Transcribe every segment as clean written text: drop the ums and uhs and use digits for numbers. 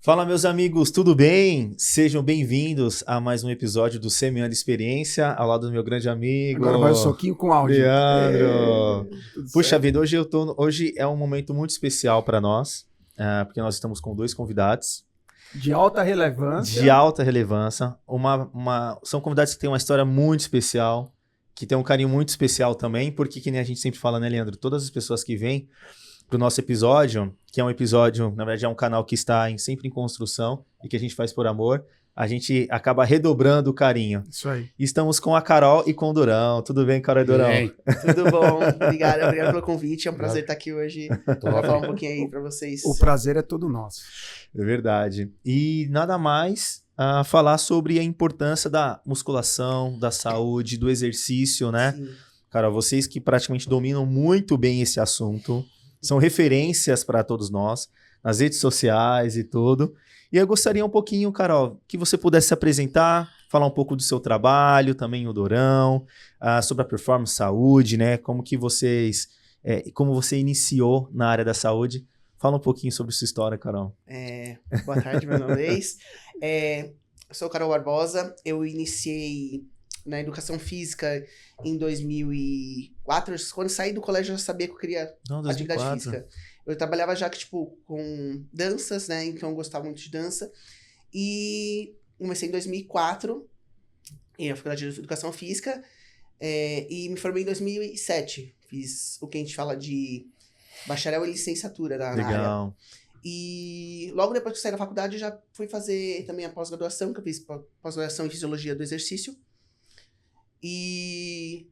Fala, meus amigos, tudo bem? Sejam bem-vindos a mais um episódio do Semeando Experiência, ao lado do meu grande amigo... Agora vai o soquinho com áudio. Leandro! Puxa vida, hoje é um momento muito especial para nós, porque nós estamos com dois convidados. De alta relevância. De alta relevância. São convidados que têm uma história muito especial, que têm um carinho muito especial também, porque, que nem a gente sempre fala, né, Leandro? Todas as pessoas que vêm pro nosso episódio, que é um episódio, na verdade é um canal que está sempre em construção e que a gente faz por amor, a gente acaba redobrando o carinho. Isso aí. Estamos com a Carol e com o Durão. Tudo bem, Carol e Durão? Tudo bom? Obrigado pelo convite. É um prazer estar aqui hoje para falar um pouquinho aí para vocês. O prazer é todo nosso. É verdade. E nada mais a falar sobre a importância da musculação, da saúde, do exercício, né? Sim. Carol, vocês que praticamente dominam muito bem esse assunto, são referências para todos nós, nas redes sociais e tudo. E eu gostaria um pouquinho, Carol, que você pudesse se apresentar, falar um pouco do seu trabalho, também o Durão, sobre a Performance Saúde, né? Como você iniciou na área da saúde. Fala um pouquinho sobre sua história, Carol. Boa tarde, meu nome é Leis. Eu sou Carol Barbosa, eu iniciei na educação física em 2004. Quando saí do colégio, eu já sabia que eu queria atividade física. Eu trabalhava já com danças, né? Então eu gostava muito de dança. E comecei em 2004 em a faculdade de educação física e me formei em 2007. Fiz o que a gente fala de bacharel e licenciatura na área. Legal. E logo depois que eu saí da faculdade, eu já fui fazer também a pós-graduação, que eu fiz pós-graduação em Fisiologia do Exercício. E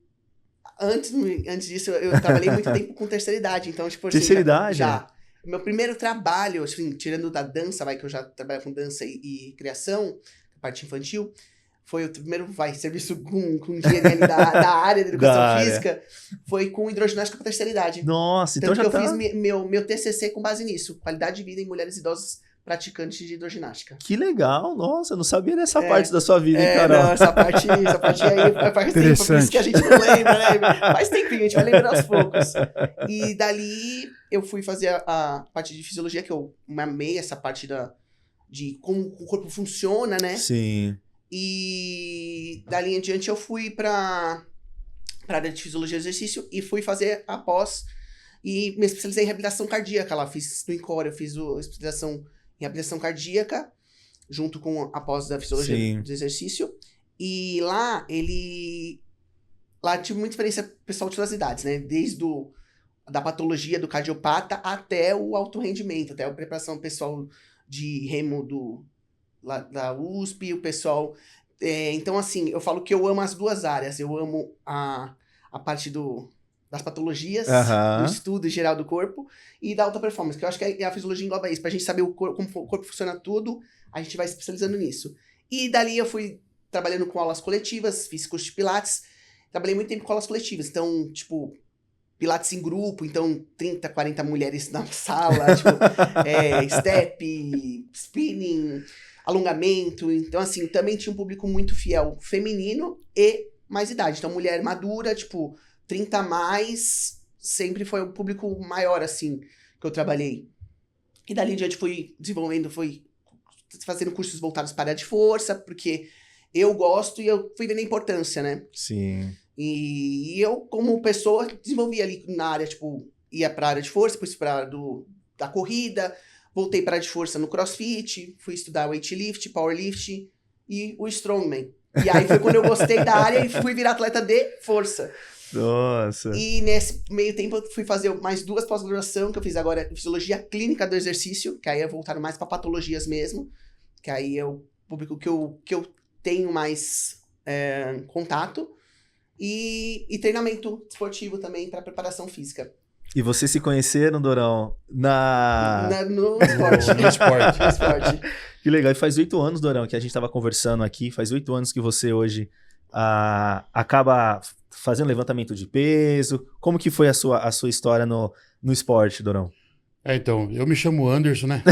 antes disso, eu trabalhei muito tempo com terceira idade. Então, tipo assim, terceira idade? Já. Meu primeiro trabalho, assim, tirando da dança, que eu já trabalho com dança e criação, parte infantil, foi o primeiro, serviço com engenharia da área da educação física, foi com hidroginástica para terceira idade. Nossa, Tanto então já que eu fiz meu TCC com base nisso, qualidade de vida em mulheres idosas praticantes de hidroginástica. Que legal, nossa, eu não sabia dessa parte da sua vida, hein, Carol? Não, essa parte aí faz tempo, por isso que a gente não lembra, né? Faz tempinho, a gente vai lembrar aos poucos. E dali eu fui fazer a parte de fisiologia, que eu amei essa parte de como o corpo funciona, né? Sim. E dali em diante eu fui pra área de fisiologia e exercício e fui fazer a pós e me especializei em reabilitação cardíaca lá. Fiz no INCOR, eu fiz a especialização em reabilitação cardíaca, junto com a pós da fisiologia do exercício. E lá tive muita experiência pessoal de todas as idades, né? Desde da patologia do cardiopata até o alto rendimento, até a preparação pessoal de remo lá da USP, o pessoal... então, assim, eu falo que eu amo as duas áreas. Eu amo a parte das patologias, do estudo geral do corpo e da alta performance, que eu acho que a fisiologia engloba isso. Pra gente saber como o corpo funciona tudo, a gente vai se especializando nisso. E dali eu fui trabalhando com aulas coletivas, fiz curso de pilates, trabalhei muito tempo com aulas coletivas. Então, tipo, pilates em grupo, então 30, 40 mulheres na sala, tipo, step, spinning, alongamento. Então, assim, também tinha um público muito fiel, feminino e mais idade. Então, mulher madura, tipo, 30 a mais, sempre foi um público maior, assim, que eu trabalhei. E dali em diante fui fazendo cursos voltados para a área de força, porque eu gosto e eu fui vendo a importância, né? Sim. E eu, como pessoa, desenvolvi ali na área, tipo, ia para a área de força, depois para a área da corrida, voltei para a área de força no CrossFit, fui estudar weightlifting, powerlifting e o strongman. E aí foi quando eu gostei da área e fui virar atleta de força. Nossa. E nesse meio tempo eu fui fazer mais 2 pós-graduação, que eu fiz agora Fisiologia Clínica do Exercício, que aí é voltado mais para patologias mesmo, que aí é o público que eu tenho mais contato, e treinamento esportivo também para preparação física. E vocês se conheceram, Durão? No esporte. No esporte. No esporte. Que legal. E faz 8 anos, Durão, que a gente estava conversando aqui. Faz 8 anos que você hoje acaba fazendo levantamento de peso. Como que foi a sua história no esporte, Durão? Então, eu me chamo Anderson, né?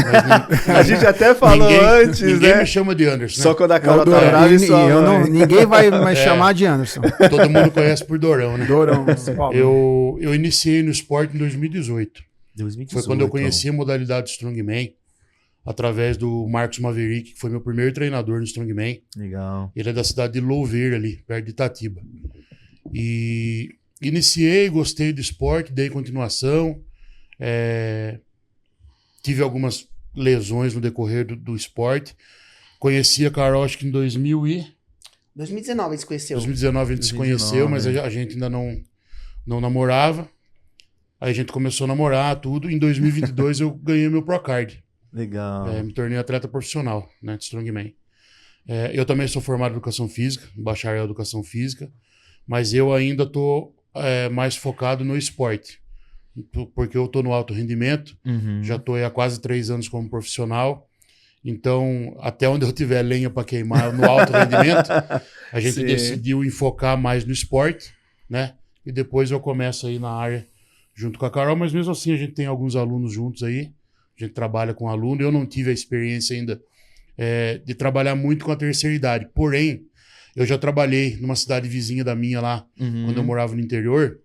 A gente até falou antes, ninguém né? me chama de Anderson, né? Só quando a Carol tá brava e só... Ninguém vai mais chamar de Anderson. Todo mundo conhece por Dorão, né? Dorão. Eu iniciei no esporte em 2018. 2018. Foi quando eu conheci a modalidade Strongman. através do Marcos Maverick, que foi meu primeiro treinador no Strongman. Legal. Ele é da cidade de Louveira, ali, perto de Itatiba. E iniciei, gostei do esporte, dei continuação. Tive algumas lesões no decorrer do esporte. Conheci a Carol, acho que em 2019 a gente se conheceu. 2019 a gente se conheceu, mas a gente ainda não namorava. Aí a gente começou a namorar, tudo. Em 2022 eu ganhei meu Procard. Legal. Me tornei atleta profissional, né, de Strongman. Eu também sou formado em Educação Física, bacharel em Educação Física, mas eu ainda estou mais focado no esporte. Porque eu estou no alto rendimento, já estou há quase 3 anos como profissional. Então, até onde eu tiver lenha para queimar no alto rendimento, a gente decidiu enfocar mais no esporte, né? E depois eu começo aí na área junto com a Carol, mas mesmo assim a gente tem alguns alunos juntos aí, a gente trabalha com aluno. Eu não tive a experiência ainda de trabalhar muito com a terceira idade, porém, eu já trabalhei numa cidade vizinha da minha lá, quando eu morava no interior.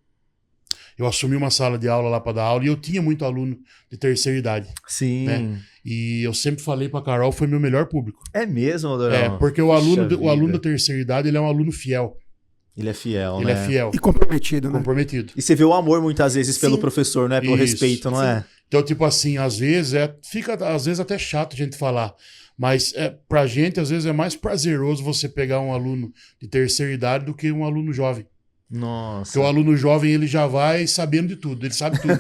Eu assumi uma sala de aula lá para dar aula e eu tinha muito aluno de terceira idade. Sim. Né? E eu sempre falei para a Carol, foi meu melhor público. É mesmo, Adorão? Porque o aluno da terceira idade, ele é um aluno fiel. Ele é fiel, Ele né? é fiel. E comprometido, né? Comprometido. E você vê o amor muitas vezes pelo Sim. professor, não é? Pelo Isso. respeito, não é? Então, tipo assim, às vezes fica às vezes até chato a gente falar, mas pra gente, às vezes, é mais prazeroso você pegar um aluno de terceira idade do que um aluno jovem. Nossa. Porque o aluno jovem, ele já vai sabendo de tudo, ele sabe tudo.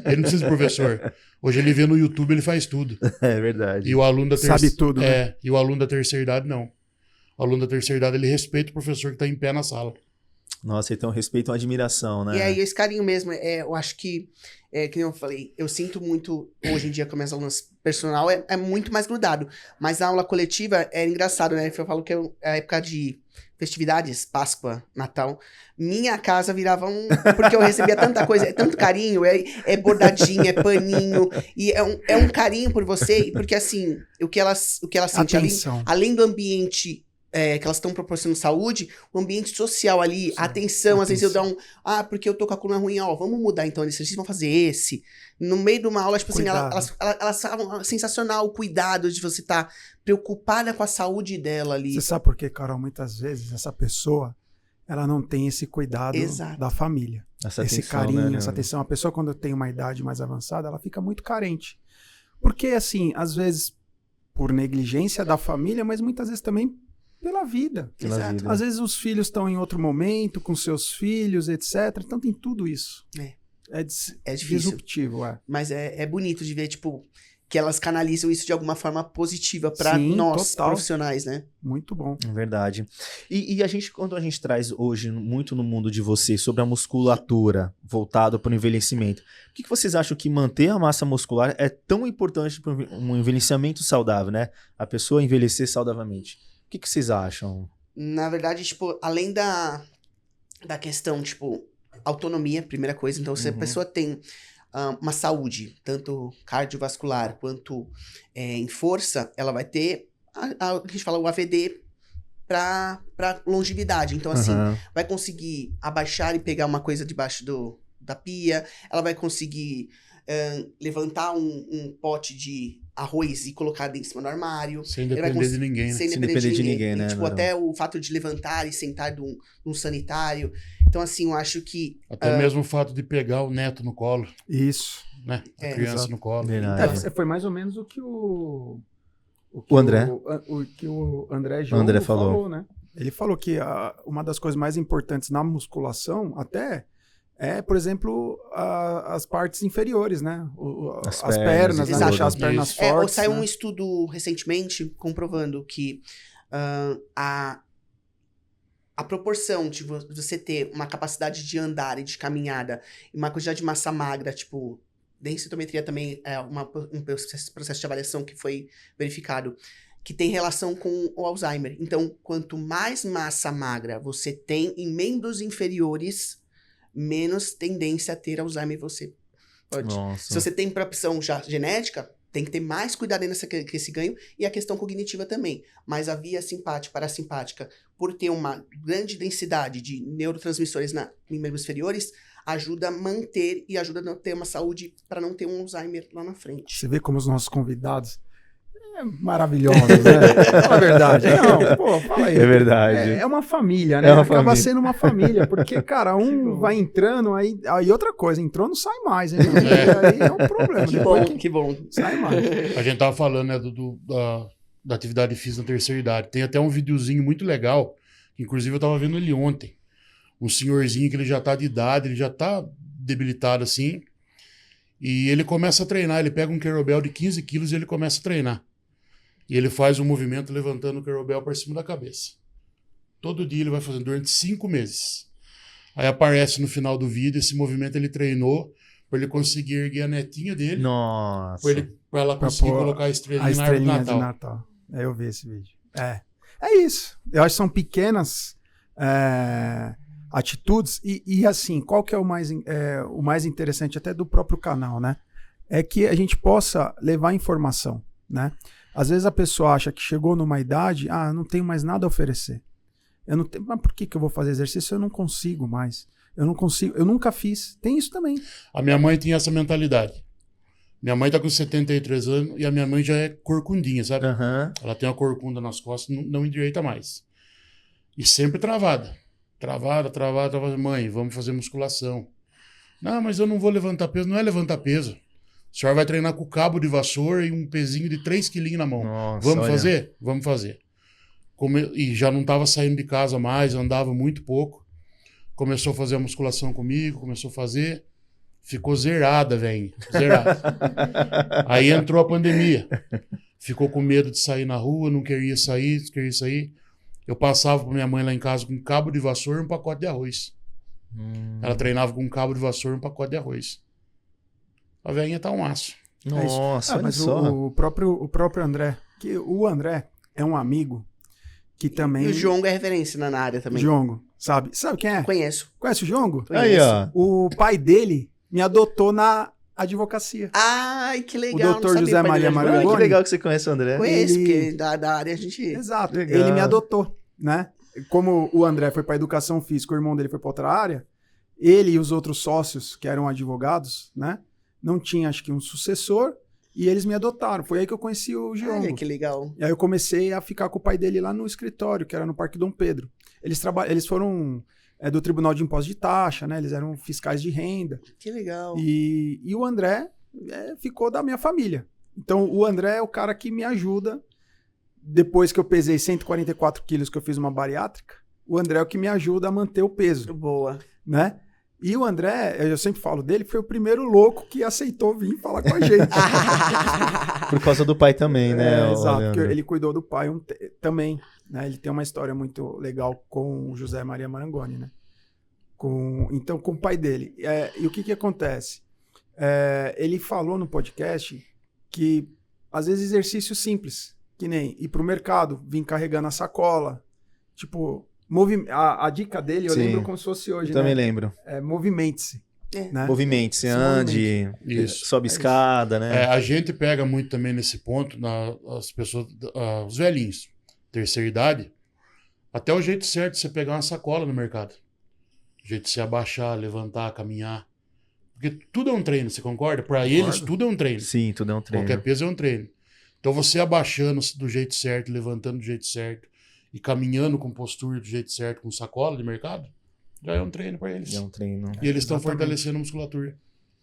Ele não precisa de professor. Hoje ele vê no YouTube, ele faz tudo. É verdade. E o aluno da Sabe tudo, né? E o aluno da terceira idade, não. O aluno da terceira idade, ele respeita o professor que está em pé na sala. Nossa, então respeito e uma admiração, né? E aí, esse carinho mesmo, eu acho que nem eu falei, eu sinto muito, hoje em dia, com minhas alunas personal, é muito mais grudado. Mas a aula coletiva é engraçado, né? Eu falo que é a época de festividades, Páscoa, Natal, minha casa virava porque eu recebia tanta coisa, tanto carinho, é bordadinho, é paninho, e é um carinho por você, porque assim, o que elas sentem além do ambiente que elas estão proporcionando saúde, o ambiente social ali, atenção, às vezes eu dou porque eu tô com a coluna ruim, vamos mudar então esse exercício, vamos fazer esse. No meio de uma aula, tipo assim, elas falam sensacional o cuidado de você estar preocupada com a saúde dela ali. Você sabe por quê, Carol? Muitas vezes essa pessoa, ela não tem esse cuidado da família. Essa esse atenção, carinho, né, essa atenção. A pessoa, quando tem uma idade mais avançada, ela fica muito carente. Porque, assim, às vezes, por negligência da família, mas muitas vezes também pela vida. Exato. Às vezes os filhos estão em outro momento, com seus filhos, etc. Então tem tudo isso. É difícil. disruptivo, Mas é bonito de ver, tipo, que elas canalizam isso de alguma forma positiva pra nós, total. Profissionais, né? Muito bom. É verdade. E quando a gente traz hoje muito no mundo de vocês sobre a musculatura voltada para o envelhecimento, o que vocês acham que manter a massa muscular é tão importante para um envelhecimento saudável, né? A pessoa envelhecer saudavelmente. O que vocês acham? Na verdade, tipo, além da questão, tipo, autonomia, primeira coisa. Então, se a pessoa tem uma saúde, tanto cardiovascular quanto em força, ela vai ter, a gente fala, o AVD para longevidade. Então, assim, vai conseguir abaixar e pegar uma coisa debaixo da pia, ela vai conseguir levantar um pote de arroz e colocar dentro em cima do armário. Sem depender de ninguém, né? Sem depender de ninguém, né? Tipo, até o fato de levantar e sentar num sanitário. Então, assim, eu acho que... Até mesmo o fato de pegar o neto no colo. Isso. Né? A criança exato. no colo. Verdade. Foi mais ou menos o que o André. O que o André João falou, né? Ele falou que uma das coisas mais importantes na musculação até por exemplo, as partes inferiores, né? As pernas, né? Deixar as pernas fortes. Saiu um estudo recentemente comprovando que a proporção de você ter uma capacidade de andar e de caminhada e uma quantidade de massa magra, tipo, densitometria também é um processo de avaliação que foi verificado, que tem relação com o Alzheimer. Então, quanto mais massa magra você tem em membros inferiores, menos tendência a ter Alzheimer você pode. Nossa. Se você tem propensão já genética, tem que ter mais cuidado com esse ganho, e a questão cognitiva também. Mas a via simpática, parasimpática, por ter uma grande densidade de neurotransmissores em membros inferiores, ajuda a manter e ajuda a ter uma saúde para não ter um Alzheimer lá na frente. Você vê como os nossos convidados, maravilhosos, né? Fala a verdade. Não, pô, fala aí. É verdade. É uma família, né? É uma Acaba família. sendo uma família, porque, cara, um vai entrando, aí outra coisa, entrou, não sai mais, hein? Aí é um problema. Que Depois bom, que bom. sai mais. A gente tava falando, né, da atividade física na terceira idade. Tem até um videozinho muito legal, que inclusive eu tava vendo ele ontem. Um senhorzinho que ele já tá de idade, ele já tá debilitado assim, e ele começa a treinar, ele pega um kettlebell de 15 quilos e ele começa a treinar. E ele faz um movimento levantando o kettlebell para cima da cabeça. Todo dia ele vai fazendo durante 5 meses. Aí aparece no final do vídeo, esse movimento ele treinou para ele conseguir erguer a netinha dele. Nossa. Para ela conseguir colocar a estrelinha na árvore de Natal. Eu vi esse vídeo. É isso. Eu acho que são pequenas atitudes e assim, qual que é o mais interessante até do próprio canal, né? É que a gente possa levar informação, né? Às vezes a pessoa acha que chegou numa idade, não tenho mais nada a oferecer. Eu não tenho, mas por que eu vou fazer exercício se eu não consigo mais? Eu não consigo, eu nunca fiz. Tem isso também. A minha mãe tinha essa mentalidade. Minha mãe tá com 73 anos e a minha mãe já é corcundinha, sabe? Uhum. Ela tem uma corcunda nas costas, não endireita mais. E sempre travada. Travada. Mãe, vamos fazer musculação. Não, mas eu não vou levantar peso. Não é levantar peso. A senhora vai treinar com cabo de vassoura e um pezinho de 3 quilinhos na mão. Nossa, vamos olha. fazer? Vamos fazer. E já não estava saindo de casa mais, andava muito pouco. Começou a fazer a musculação comigo, começou a fazer. Ficou zerada, velho. Zerada. Aí entrou a pandemia. Ficou com medo de sair na rua, não queria sair. Eu passava pra minha mãe lá em casa com um cabo de vassoura e um pacote de arroz. Ela treinava com um cabo de vassoura e um pacote de arroz. A velhinha tá um aço. Nossa, olha mas só. o próprio André, que o André é um amigo que também... E o Jongo é referência na área também. Jongo, sabe quem é? Conheço. Conhece o Jongo? Aí, ó. O pai dele me adotou na advocacia. Ai, que legal. O doutor José Maria Ah, Marangoni. que legal que você conhece o André. Conheço, Ele- porque da área a gente... Exato. Legal. Ele me adotou, né? Como o André foi para educação física, o irmão dele foi para outra área, ele e os outros sócios, que eram advogados, né? Não tinha, acho que, um sucessor, e eles me adotaram. Foi aí que eu conheci o Giongo. Olha, que legal. E aí eu comecei a ficar com o pai dele lá no escritório, que era no Parque Dom Pedro. Eles foram do Tribunal de Impostos de Taxa, né? Eles eram fiscais de renda. Que legal. E o André ficou da minha família. Então, o André é o cara que me ajuda. Depois que eu pesei 144 quilos, que eu fiz uma bariátrica, o André é o que me ajuda a manter o peso, Boa. né? E o André, eu sempre falo dele, foi o primeiro louco que aceitou vir falar com a gente. Por causa do pai também, né? Exato, porque Leandro? ele cuidou do pai também, né? Ele tem uma história muito legal com o José Maria Marangoni, né? Então, com o pai dele. E o que acontece? Ele falou no podcast que, às vezes, exercício simples, que nem ir pro mercado, vir carregando a sacola, tipo... A dica dele, eu Sim. lembro como se fosse hoje, Também né? lembro. Movimente-se. Né? Movimente-se, Se ande, Isso. sobe escada, né? A gente pega muito também nesse ponto, as pessoas, os velhinhos, terceira idade, até o jeito certo de você pegar uma sacola no mercado. O jeito de você abaixar, levantar, caminhar. Porque tudo é um treino, você concorda? Para eles, tudo é um treino. Sim, tudo é um treino. Qualquer peso é um treino. Então você abaixando do jeito certo, levantando do jeito certo e caminhando com postura do jeito certo, com sacola de mercado, já é um treino para eles. É um treino. E eles estão Exatamente. fortalecendo a musculatura.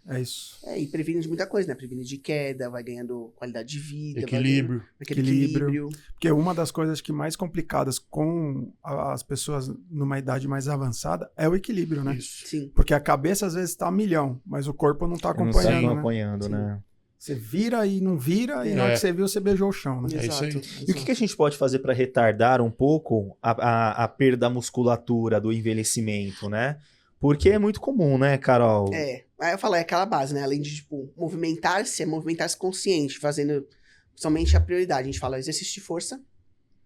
É isso. E previne de muita coisa, né? Previne de queda, vai ganhando qualidade de vida. Equilíbrio. Vai ganhando aquele equilíbrio. Porque uma das coisas que mais complicadas com as pessoas numa idade mais avançada é o equilíbrio, né? Isso. Sim. Porque a cabeça às vezes tá a milhão, mas o corpo não tá Não está acompanhando, né? acompanhando, Sim. né? Você vira e não vira, e na hora que você viu, você beijou o chão, né? É isso aí. E o que a gente pode fazer para retardar um pouco a perda da musculatura, do envelhecimento, né? Porque é muito comum, né, Carol? Aí eu falo, é aquela base, né? Além de, tipo, movimentar-se consciente, fazendo somente a prioridade. A gente fala exercício de força.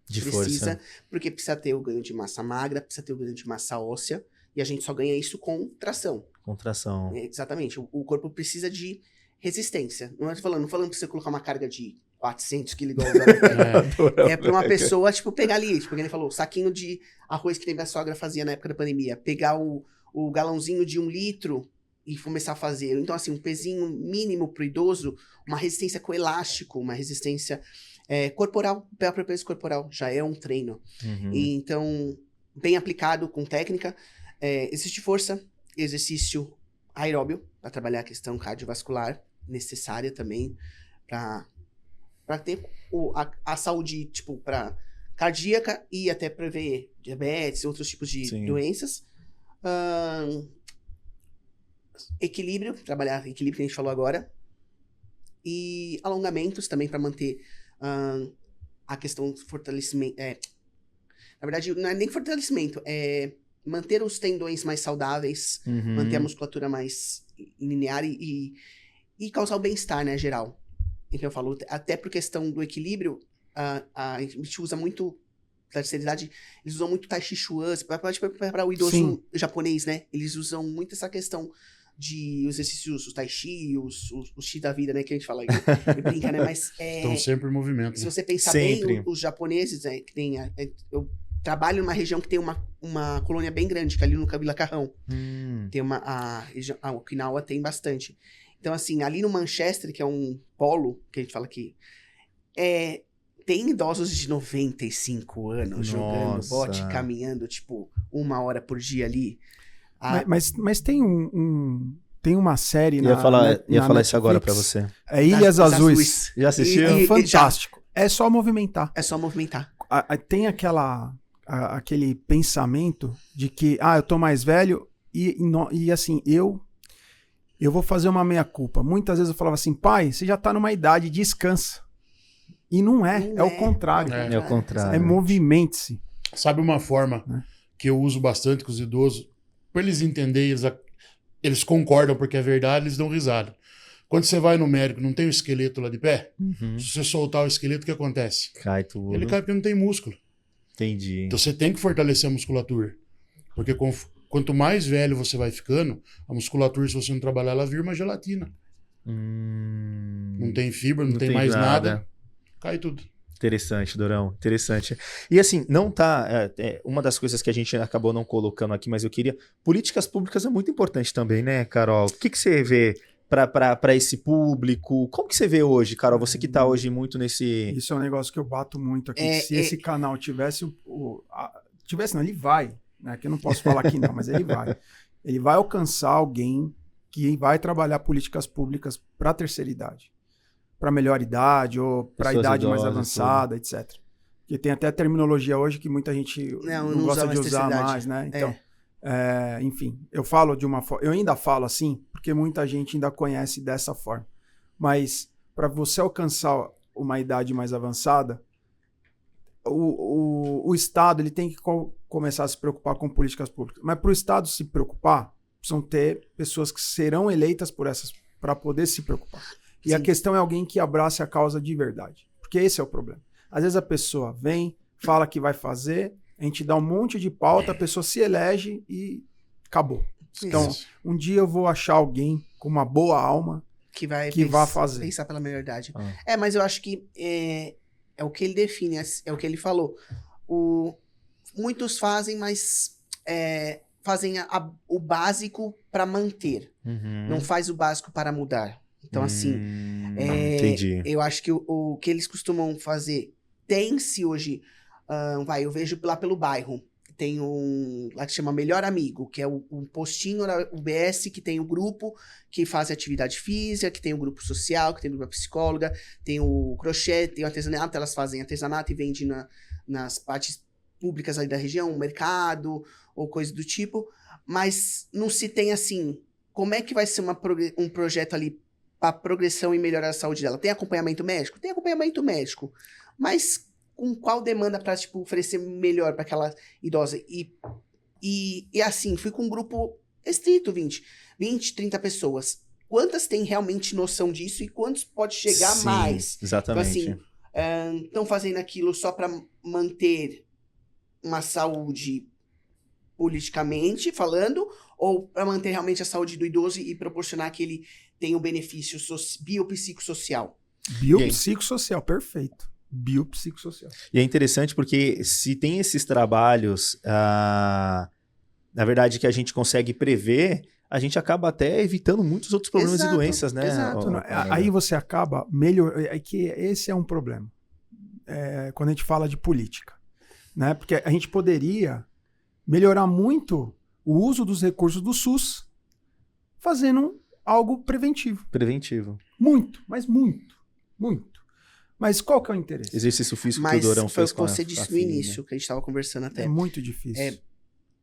Precisa. Porque precisa ter o ganho de massa magra, precisa ter o ganho de massa óssea. E a gente só ganha isso com tração. Contração. Exatamente. O corpo precisa de resistência. Não falando pra você colocar uma carga de 400 kg igual o pra uma pessoa, tipo, pegar ali, tipo, ele falou, saquinho de arroz que minha sogra fazia na época da pandemia, pegar o galãozinho de 1 litro e começar a fazer. Então, assim, um pezinho mínimo pro idoso, uma resistência com elástico, uma resistência Corporal, o próprio peso corporal já é um treino. E, então, bem aplicado com técnica. Existe força, exercício aeróbio, para trabalhar a questão cardiovascular, necessária também, para ter a saúde, tipo, para cardíaca e até prever diabetes, outros tipos de doenças. Equilíbrio, trabalhar equilíbrio que a gente falou agora. E alongamentos também para manter a questão do fortalecimento. Na verdade, não é nem fortalecimento, é manter os tendões mais saudáveis, manter a musculatura mais linear e causar o bem-estar, né, geral. Então eu falo, até por questão do equilíbrio, a gente usa muito, da terceira idade, eles usam muito Tai Chi Chuan, para o idoso japonês, né? Eles usam muito essa questão de exercícios, os Tai Chi, os Chi da vida, né? Que a gente fala, e brinca, né? Mas estão sempre em movimento. Se você pensar bem, os japoneses, né, que tem... eu trabalho numa região que tem uma colônia bem grande, que é ali no Vila Carrão. Tem a Okinawa tem bastante. Então, assim, ali no Manchester, que é um polo, que a gente fala que tem idosos de 95 anos jogando bote, caminhando, tipo, 1 hora por dia ali. Mas tem tem uma série ia falar isso agora pra você. Ilhas Azuis. Já assistiu? É fantástico. É só movimentar. É só movimentar. Tem aquele pensamento de que, eu tô mais velho e assim, eu vou fazer uma meia-culpa. Muitas vezes eu falava assim, pai, você já tá numa idade, descansa. E não é o contrário. É o contrário. É movimente-se. Sabe uma forma que eu uso bastante com os idosos? Para eles entenderem, eles concordam porque é verdade, eles dão risada. Quando você vai no médico, não tem o esqueleto lá de pé? Se você soltar o esqueleto, o que acontece? Cai tudo. Ele cai porque não tem músculo. Entendi. Então você tem que fortalecer a musculatura. Porque quanto mais velho você vai ficando, a musculatura, se você não trabalhar, ela vira uma gelatina. Não tem fibra, não tem mais nada. Cai tudo. Interessante, Dorão. Interessante. E assim, não tá... uma das coisas que a gente acabou não colocando aqui, mas eu queria... Políticas públicas é muito importante também, né, Carol? O que você vê para esse público? Como que você vê hoje, Carol? Você que tá hoje muito nesse... Isso é um negócio que eu bato muito aqui. Se esse canal tivesse... não, ele vai. Né? Que eu não posso falar aqui não, mas ele vai. Ele vai alcançar alguém que vai trabalhar políticas públicas para a terceira idade. Para melhor idade ou para a idade mais avançada, etc. Porque tem até terminologia hoje que muita gente não gosta de usar mais, né? Então, enfim, eu falo de uma forma... Eu ainda falo assim, porque muita gente ainda conhece dessa forma. Mas para você alcançar uma idade mais avançada, o Estado ele tem que começar a se preocupar com políticas públicas. Mas para o Estado se preocupar, precisam ter pessoas que serão eleitas para poder se preocupar. E Sim. A questão é alguém que abrace a causa de verdade. Porque esse é o problema. Às vezes a pessoa vem, fala que vai fazer, a gente dá um monte de pauta, a pessoa se elege e acabou. Então, um dia eu vou achar alguém com uma boa alma que vai fazer. Pensar pela melhor idade. Mas eu acho que é o que ele define, é o que ele falou. Muitos fazem, mas fazem o básico para manter. Não faz o básico para mudar. Então, assim, entendi. Eu acho que o que eles costumam fazer, tem-se hoje, eu vejo lá pelo bairro, tem lá que chama Melhor Amigo, que é um postinho da UBS, que tem o grupo que faz atividade física, que tem o grupo social, que tem o grupo psicóloga, tem o crochê, tem o artesanato, elas fazem artesanato e vendem nas partes públicas ali da região, mercado, ou coisa do tipo, mas não se tem assim, como é que vai ser um projeto ali para progressão e melhorar a saúde dela? Tem acompanhamento médico? Tem acompanhamento médico. Mas com qual demanda para oferecer melhor para aquela idosa? E assim, fui com um grupo restrito, 20, 30 pessoas. Quantas têm realmente noção disso e quantos pode chegar mais? Exatamente. Então, assim, estão fazendo aquilo só para manter uma saúde politicamente falando, ou para manter realmente a saúde do idoso e proporcionar que ele tenha um benefício biopsicossocial. Biopsicossocial, perfeito. Biopsicossocial. E é interessante porque se tem esses trabalhos, na verdade, que a gente consegue prever, a gente acaba até evitando muitos outros problemas e doenças, né? Exato. Aí você acaba melhor. É que esse é um problema. quando a gente fala de política, né? Porque a gente poderia melhorar muito o uso dos recursos do SUS fazendo algo preventivo. Preventivo. Muito, mas muito, muito. Mas qual que é o interesse? Exercício físico que o Dorão fez com a Mas foi o que você disse no início, que a gente estava conversando até. É muito difícil.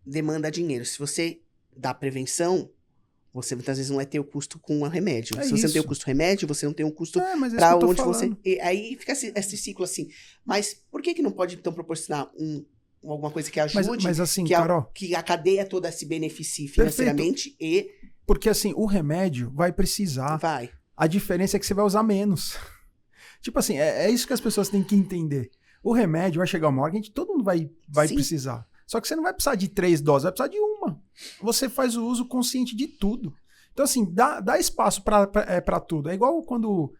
Demanda dinheiro. Se você dá prevenção, você muitas vezes não vai ter o custo com o remédio. Se você não tem o custo remédio, você não tem um custo para onde você... E aí fica esse ciclo assim. Mas por que não pode, então, proporcionar alguma coisa que ajude, mas assim, Carol, que a cadeia toda se beneficie financeiramente e... Porque assim, o remédio vai precisar. Vai. A diferença é que você vai usar menos. Tipo assim, é isso que as pessoas têm que entender. O remédio vai chegar uma hora que todo mundo vai precisar. Só que você não vai precisar de 3 doses, vai precisar de 1. Você faz o uso consciente de tudo. Então assim, dá espaço para tudo. É igual quando...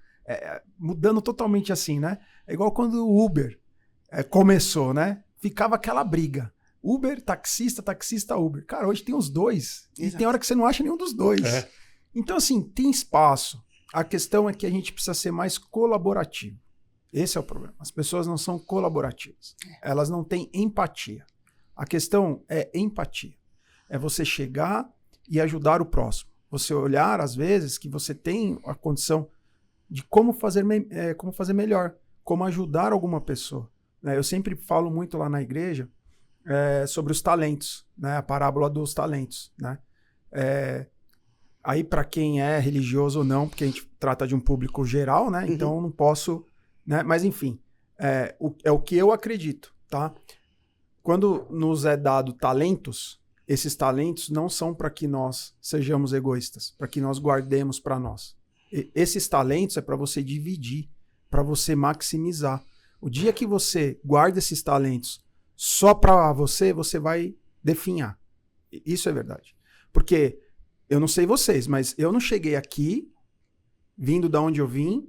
mudando totalmente assim, né? É igual quando o Uber começou, né? Ficava aquela briga. Uber, taxista, Uber. Cara, hoje tem os dois. Exato. E tem hora que você não acha nenhum dos dois. Então assim, tem espaço. A questão é que a gente precisa ser mais colaborativo. Esse é o problema. As pessoas não são colaborativas. Elas não têm empatia. A questão é empatia. É você chegar e ajudar o próximo. Você olhar, às vezes, que você tem a condição de como fazer melhor, como ajudar alguma pessoa. Eu sempre falo muito lá na igreja sobre os talentos, né? A parábola dos talentos, né? Aí, para quem é religioso ou não, porque a gente trata de um público geral, né? Então, eu não posso... Né? Mas, enfim, é o que eu acredito, tá? Quando nos é dado talentos, esses talentos não são para que nós sejamos egoístas, para que nós guardemos para nós. Esses talentos é para você dividir, para você maximizar. O dia que você guarda esses talentos só para você vai definhar. Isso é verdade. Porque... eu não sei vocês, mas eu não cheguei aqui, vindo da onde eu vim,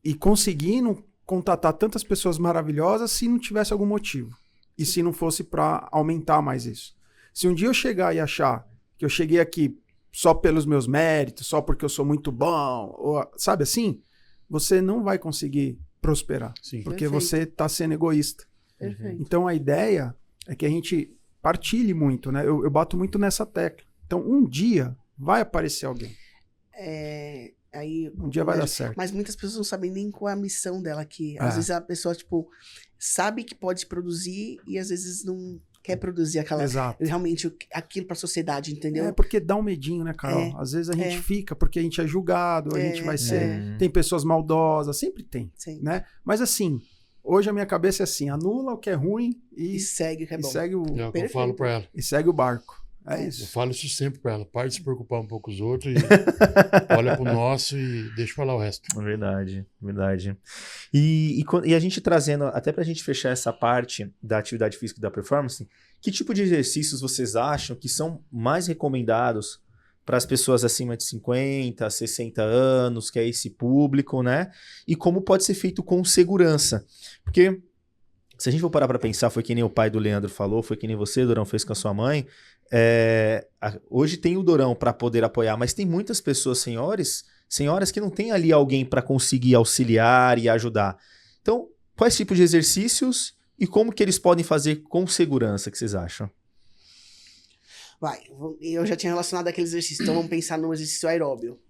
e conseguindo contatar tantas pessoas maravilhosas se não tivesse algum motivo. E se não fosse para aumentar mais isso. Se um dia eu chegar e achar que eu cheguei aqui só pelos meus méritos, só porque eu sou muito bom, ou, sabe assim? Você não vai conseguir prosperar. Sim. Porque Perfeito. você está sendo egoísta. Perfeito. Então a ideia é que a gente partilhe muito, né? Eu bato muito nessa tecla. Então, um dia vai aparecer alguém. Aí, um dia vai dar certo. Mas muitas pessoas não sabem nem qual é a missão dela aqui. Às vezes a pessoa, tipo, sabe que pode produzir e às vezes não quer produzir realmente aquilo para a sociedade, entendeu? Porque dá um medinho, né, Carol? Às vezes a gente fica porque a gente é julgado, a gente vai ser... Tem pessoas maldosas, sempre tem, né? Mas assim, hoje a minha cabeça é assim, anula o que é ruim e segue o que é bom. Segue o... É o que eu falo para ela. E segue o barco. Isso. Eu falo isso sempre pra ela. Para de se preocupar um pouco com os outros e olha pro nosso e deixa falar o resto. Verdade, verdade. E a gente trazendo, até pra gente fechar essa parte da atividade física e da performance, que tipo de exercícios vocês acham que são mais recomendados para as pessoas acima de 50, 60 anos, que é esse público, né? E como pode ser feito com segurança? Porque se a gente for parar para pensar, foi que nem o pai do Leandro falou, foi que nem você, Dorão, fez com a sua mãe. Hoje tem o Dorão para poder apoiar, mas tem muitas pessoas, senhoras que não tem ali alguém para conseguir auxiliar e ajudar. Então, quais tipos de exercícios e como que eles podem fazer com segurança, que vocês acham? Eu já tinha relacionado aquele exercício, então vamos pensar no exercício aeróbio.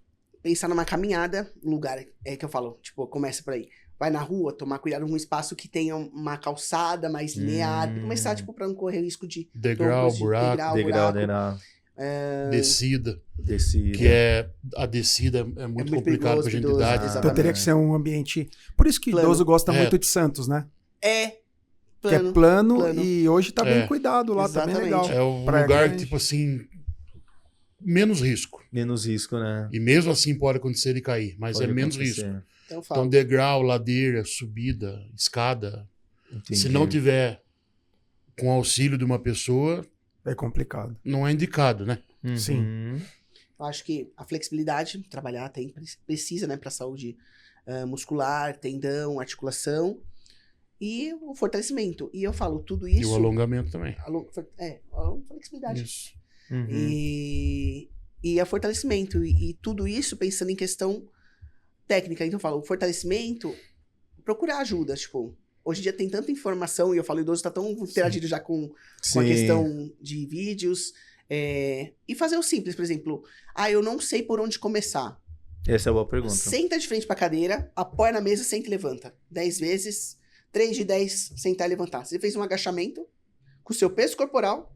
Pensar numa caminhada, um lugar, que eu falo, tipo, começa por aí. Vai na rua, tomar cuidado com um espaço que tenha uma calçada mais lineada. Começar, tipo, pra não correr o risco de... Degrau, buraco. Degrau. Descida. Que a descida é muito complicado pra gente de idade. Então teria que ser um ambiente... Por isso que idoso gosta muito de Santos, né? Plano, que é plano e hoje tá bem cuidado lá, tá bem legal. É um lugar que, tipo assim, menos risco. Menos risco, né? E mesmo assim pode acontecer de cair, mas é menos risco. Então, degrau, ladeira, subida, escada. Entendi. Se não tiver com auxílio de uma pessoa... é complicado. Não é indicado, né? Sim. Eu acho que a flexibilidade, trabalhar, precisa, né? Pra saúde muscular, tendão, articulação. E o fortalecimento. E eu falo, tudo isso... E o alongamento também. A flexibilidade. Isso. E o fortalecimento. E tudo isso pensando em questão técnica. Então eu falo, o fortalecimento procurar ajuda, tipo... Hoje em dia tem tanta informação, e eu falo, o idoso tá tão interagido já com a questão de vídeos. E fazer o simples, por exemplo. Eu não sei por onde começar. Essa é a boa pergunta. Senta de frente pra cadeira, apoia na mesa, senta e levanta. 10 vezes, 3 de 10, sentar e levantar. Você fez um agachamento com o seu peso corporal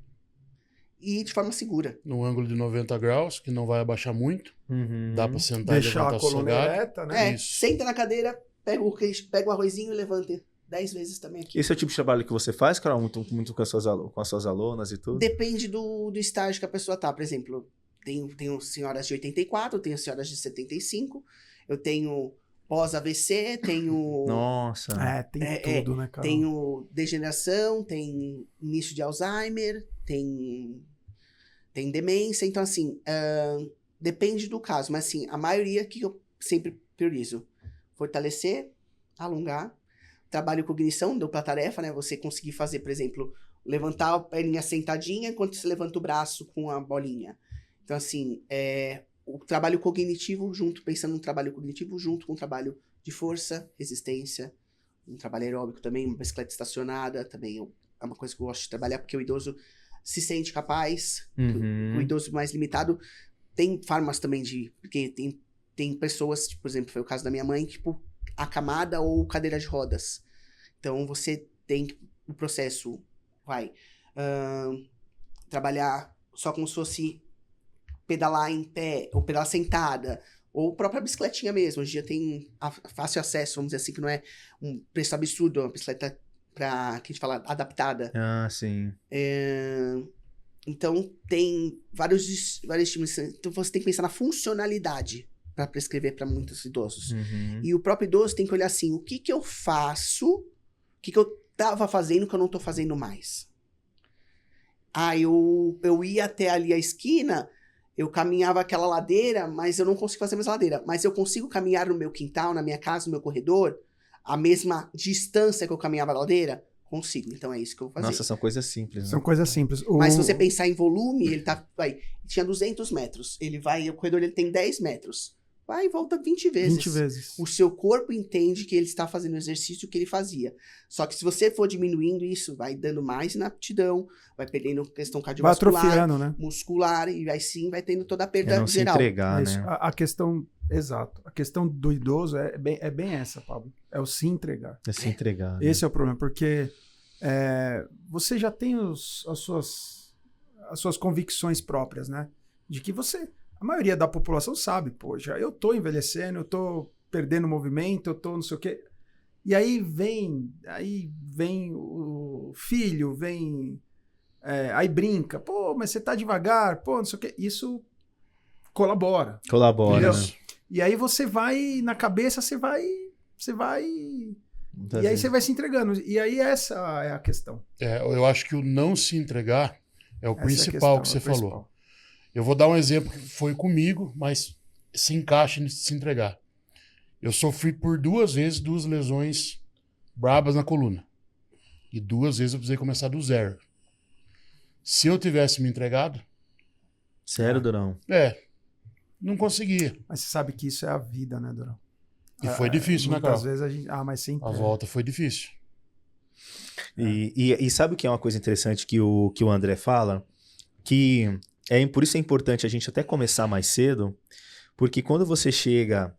e de forma segura. No ângulo de 90 graus, que não vai abaixar muito. Dá pra sentar deixar e levantar a coluna sossegado. ereta, né? Isso. Senta na cadeira, pega o arrozinho e levanta 10 vezes também aqui. Esse é o tipo de trabalho que você faz, Carol? Muito com as suas alunas e tudo? Depende do estágio que a pessoa tá. Por exemplo, tenho senhoras de 84, tenho senhoras de 75, eu tenho pós-AVC, tenho... Nossa. Tem tudo, né, Carol? Tenho degeneração, tem início de Alzheimer, tem demência. Então, assim, depende do caso. Mas, assim, a maioria que eu sempre priorizo. Fortalecer, alongar. Trabalho cognição, dupla tarefa, né? Você conseguir fazer, por exemplo, levantar a perninha sentadinha enquanto você levanta o braço com a bolinha. Então, assim, o trabalho cognitivo junto, pensando no trabalho cognitivo junto com o trabalho de força, resistência, um trabalho aeróbico também, uma bicicleta estacionada também é uma coisa que eu gosto de trabalhar, porque o idoso se sente capaz, o idoso mais limitado tem formas também porque tem pessoas, tipo, por exemplo, foi o caso da minha mãe, tipo, acamada ou cadeira de rodas. Então, você tem o processo, trabalhar só como se fosse pedalar em pé, ou pedalar sentada, ou própria bicicletinha mesmo. Hoje em dia tem fácil acesso, vamos dizer assim, que não é um preço absurdo, uma bicicleta que a gente fala adaptada. Sim. Então, tem vários estímulos. Então, você tem que pensar na funcionalidade para prescrever para muitos idosos. E o próprio idoso tem que olhar assim, o que eu faço, o que eu tava fazendo que eu não tô fazendo mais. Eu ia até ali a esquina, eu caminhava aquela ladeira, mas eu não consigo fazer mais a ladeira. Mas eu consigo caminhar no meu quintal, na minha casa, no meu corredor, a mesma distância que eu caminhava a ladeira? Consigo. Então é isso que eu vou fazer. Nossa, são coisas simples, né? São coisas simples. Mas se você pensar em volume, ele tinha 200 metros. O corredor ele tem 10 metros. Vai e volta 20 vezes. 20 vezes. O seu corpo entende que ele está fazendo o exercício que ele fazia. Só que se você for diminuindo isso, vai dando mais inaptidão, vai perdendo questão cardiovascular, vai atrofiando, né? muscular, e aí sim vai tendo toda a perda não geral. Se entregar, né? A questão, exato. A questão do idoso é bem essa, Pablo. É o se entregar. É se entregar. Né? Esse é o problema, porque você já tem as suas convicções próprias, né? De que a maioria da população sabe, já eu tô envelhecendo, eu tô perdendo movimento, eu tô não sei o quê. E aí vem o filho, aí brinca, mas você tá devagar, não sei o quê. Isso colabora. Colabora, né? E aí você vai, na cabeça, você vai... E aí você vai se entregando. E aí essa é a questão. Eu acho que o não se entregar é o principal que você falou. Eu vou dar um exemplo que foi comigo, mas se encaixa nisso de se entregar. Eu sofri por 2 vezes 2 lesões brabas na coluna. E 2 vezes eu precisei começar do zero. Se eu tivesse me entregado... Sério, Durão? Não conseguia. Mas você sabe que isso é a vida, né, Durão? E foi difícil, né, Carol? Às vezes a gente... mas sim. A volta foi difícil. E sabe o que é uma coisa interessante que o André fala? Que... por isso é importante a gente até começar mais cedo, porque quando você chega,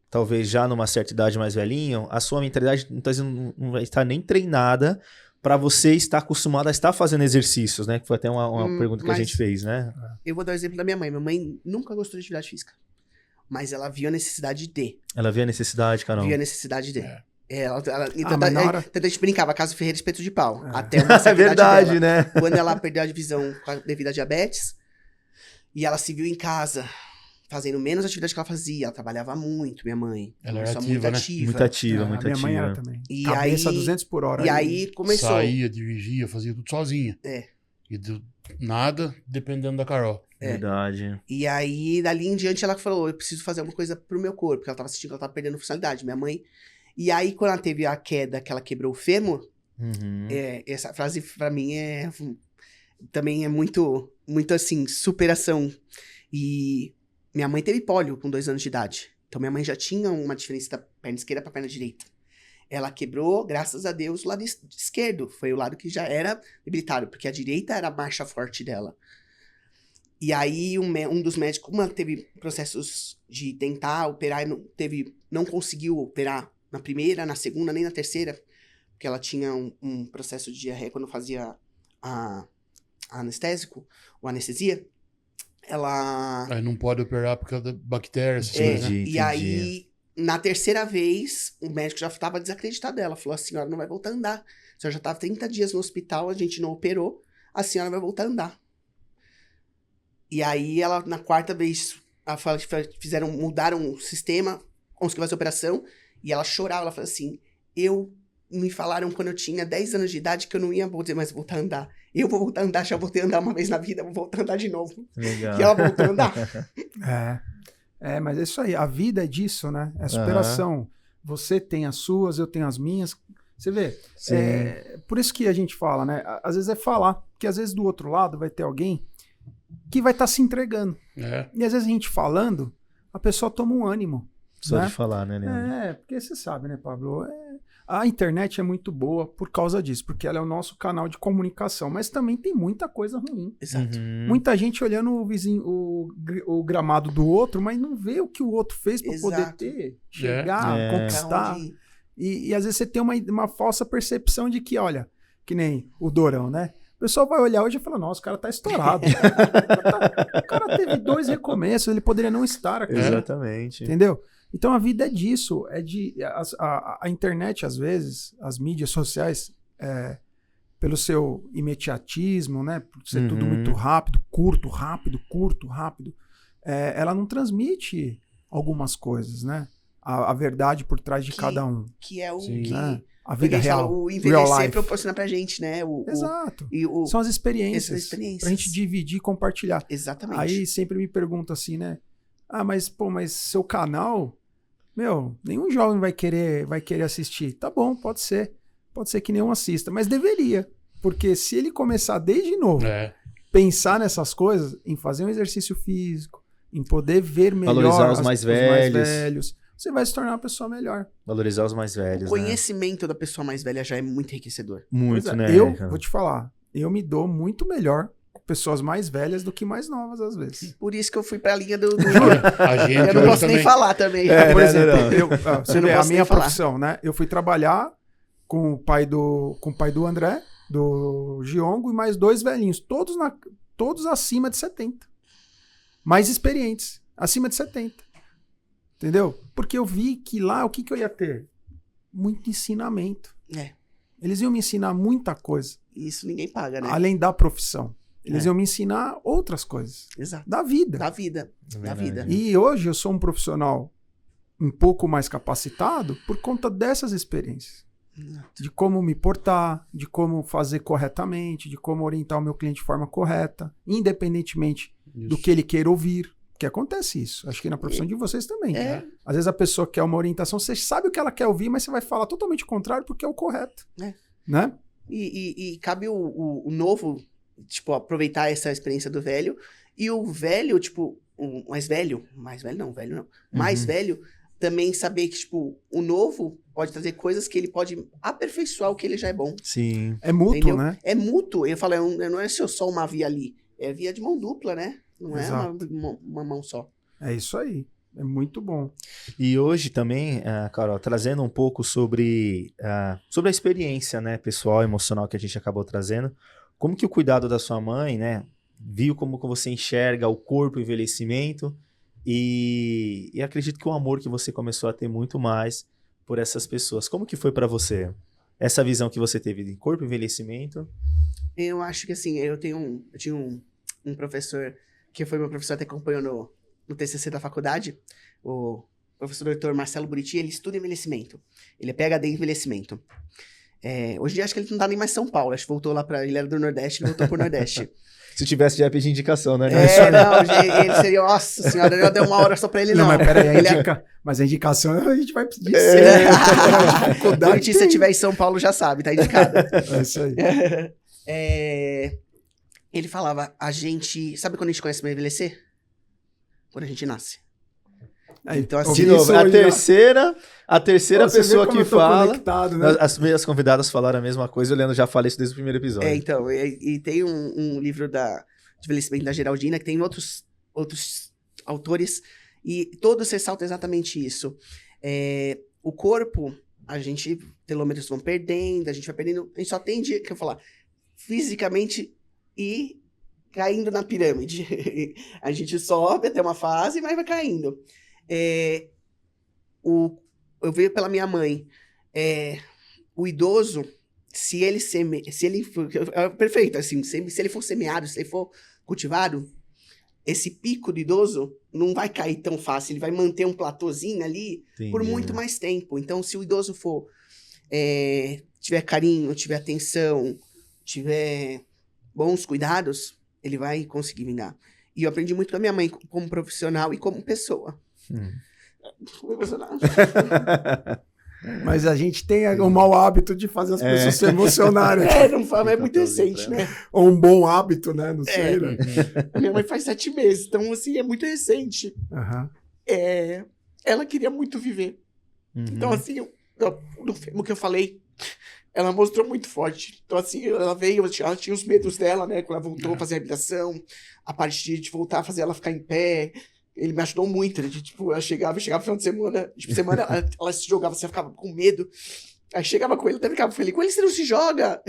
talvez já numa certa idade mais velhinho, a sua mentalidade não vai estar nem treinada para você estar acostumado a estar fazendo exercícios, né? Que foi até uma pergunta que a gente fez, né? Eu vou dar o exemplo da minha mãe. Minha mãe nunca gostou de atividade física, mas ela viu a necessidade de. Ela viu a necessidade, Carol? Viu a necessidade de. Então a gente brincava, caso Ferreira espeto de pau. Até uma certa verdade, dela, né? Quando ela perdeu a divisão devido à diabetes, e ela se viu em casa, fazendo menos atividade que ela fazia. Ela trabalhava muito, minha mãe. Ela era muito ativa, né? ativa. Muito ativa, muito minha ativa. mãe era também. E Cabeça aí, 200 por hora. E aí começou. Saía, dirigia, fazia tudo sozinha. E nada dependendo da Carol. Verdade. E aí, dali em diante, ela falou, eu preciso fazer alguma coisa pro meu corpo, porque ela tava sentindo que ela tava perdendo funcionalidade. Minha mãe... E aí, quando ela teve a queda, que ela quebrou o fêmur, essa frase pra mim também é muito, muito assim, superação. E minha mãe teve pólio com 2 anos de idade. Então minha mãe já tinha uma diferença da perna esquerda pra perna direita. Ela quebrou, graças a Deus, o lado esquerdo. Foi o lado que já era debilitado, porque a direita era a marcha forte dela. E aí um dos médicos, uma teve processos de tentar operar e não conseguiu operar na primeira, na segunda, nem na terceira, porque ela tinha um processo de diarreia quando fazia a anestésico, ou anestesia. Ela... Aí não pode operar por causa da bactéria, essas coisas, né? E aí, na terceira vez, o médico já estava desacreditado dela. Falou, a senhora não vai voltar a andar. A senhora já estava 30 dias no hospital, a gente não operou, a senhora vai voltar a andar. E aí, ela, na quarta vez, mudaram o sistema, conseguiu fazer a operação, e ela chorava, ela falou assim, me falaram quando eu tinha 10 anos de idade que eu não ia mais voltar a andar. Eu vou voltar a andar, já voltei a andar uma vez na vida, vou voltar a andar de novo. Legal. E ela voltou a andar. Mas é isso aí, a vida é disso, né? É superação. Você tem as suas, eu tenho as minhas. Você vê? Por isso que a gente fala, né? Às vezes é falar, porque às vezes do outro lado vai ter alguém que vai estar se entregando. E às vezes a gente falando, a pessoa toma um ânimo. Só né? de falar, né, Leandro? Porque você sabe, né, Pablo? A internet é muito boa por causa disso, porque ela é o nosso canal de comunicação, mas também tem muita coisa ruim. Exato. Muita gente olhando o vizinho, o gramado do outro, mas não vê o que o outro fez para poder chegar, conquistar. E às vezes você tem uma falsa percepção de que, olha, que nem o Dorão, né? O pessoal vai olhar hoje e fala, nossa, o cara tá estourado. O cara teve 2 recomeços, ele poderia não estar aqui. Exatamente. Entendeu? Então a vida é disso, a internet às vezes, as mídias sociais, pelo seu imediatismo, né, por ser tudo muito rápido, curto, ela não transmite algumas coisas, né, a verdade por trás de cada um. Que é o que a vida real, o envelhecer proporciona pra gente, né? Exato. São as experiências, pra gente dividir e compartilhar. Exatamente. Aí sempre me pergunta assim, né, mas seu canal, nenhum jovem vai querer assistir. Tá bom, pode ser que nenhum assista, mas deveria, porque se ele começar desde novo, pensar nessas coisas, em fazer um exercício físico, em poder ver melhor valorizar os mais velhos, você vai se tornar uma pessoa melhor. Valorizar os mais velhos. O conhecimento da pessoa mais velha já é muito enriquecedor. Muito, né? Vou te falar, eu me dou muito melhor pessoas mais velhas do que mais novas, às vezes. Por isso que eu fui pra linha do... A gente eu não posso nem falar também. Por exemplo, você vê a minha profissão, né? Eu fui trabalhar com o pai do André, do Giongo, e mais 2 velhinhos, todos acima de 70. Mais experientes, acima de 70. Entendeu? Porque eu vi que lá, o que eu ia ter? Muito ensinamento. Eles iam me ensinar muita coisa. Isso ninguém paga, né? Além da profissão. Eles iam me ensinar outras coisas. Exato. Da vida. Da vida. E hoje eu sou um profissional um pouco mais capacitado por conta dessas experiências. Exato. De como me portar, de como fazer corretamente, de como orientar o meu cliente de forma correta, independentemente do que ele queira ouvir. Porque acontece isso. Acho que na profissão de vocês também. Às vezes a pessoa quer uma orientação, você sabe o que ela quer ouvir, mas você vai falar totalmente o contrário porque é o correto. Né? E cabe o novo, tipo, aproveitar essa experiência do velho. E o velho, tipo, o mais velho também saber que, tipo, o novo pode trazer coisas que ele pode aperfeiçoar o que ele já é bom. Sim. É mútuo, entendeu? Né? É mútuo. Eu falo, não é só uma via ali. É via de mão dupla, né? Não é uma mão só. É isso aí. É muito bom. E hoje também, Carol, trazendo um pouco sobre a experiência, né, pessoal, emocional que a gente acabou trazendo, como que o cuidado da sua mãe, né, viu como que você enxerga o corpo, o envelhecimento, e acredito que o amor que você começou a ter muito mais por essas pessoas. Como que foi para você? Essa visão que você teve de corpo e envelhecimento? Eu acho que assim, eu tinha um professor que foi meu professor, até acompanhou no TCC da faculdade, o professor Dr. Marcelo Buriti, ele estuda envelhecimento. Ele é PhD em envelhecimento. Hoje em dia acho que ele não tá nem mais em São Paulo, acho que voltou lá ele era do Nordeste, ele voltou pro Nordeste. Se tivesse, já ia pedir indicação, né? Ele seria, nossa senhora, eu dei uma hora só pra ele, não. Mas peraí, mas a indicação a gente vai pedir. Se você estiver em São Paulo, já sabe, tá indicado. É isso aí. Ele falava, sabe quando a gente começa a envelhecer? Quando a gente nasce. Então, assim, de novo, a terceira pessoa que fala, né? As minhas convidadas falaram a mesma coisa, o Leandro já fala isso desde o primeiro episódio. Então, e tem um livro de envelhecimento da Geraldina, que tem outros autores, e todos ressaltam exatamente isso. O corpo, a gente, telômeros vão perdendo, a gente vai perdendo, a gente só tende, que eu falar, fisicamente e caindo na pirâmide. A gente sobe até uma fase, mas vai caindo. Eu vejo pela minha mãe, o idoso, se ele for, perfeito, assim, se ele for semeado, se ele for cultivado, esse pico do idoso não vai cair tão fácil, ele vai manter um platôzinho ali por muito mais tempo. Então, se o idoso for, tiver carinho, tiver atenção, tiver bons cuidados, ele vai conseguir vingar. E eu aprendi muito com a minha mãe, como profissional e como pessoa. Mas a gente tem o mau hábito de fazer as pessoas se emocionarem. Não fala, é muito recente, né? Ou um bom hábito, né? Não sei, né? A minha mãe faz 7 meses, então, assim, é muito recente. Ela queria muito viver. Então, assim, no filme que eu falei, ela mostrou muito forte. Então, assim, ela veio, ela tinha os medos dela, né? Quando ela voltou a fazer a reabilitação, a partir de voltar a fazer ela ficar em pé. Ele me ajudou muito, né? Tipo, eu chegava no final de semana, ela se jogava, você ficava com medo. Aí chegava com ele, até ficava feliz. Com ele você não se joga.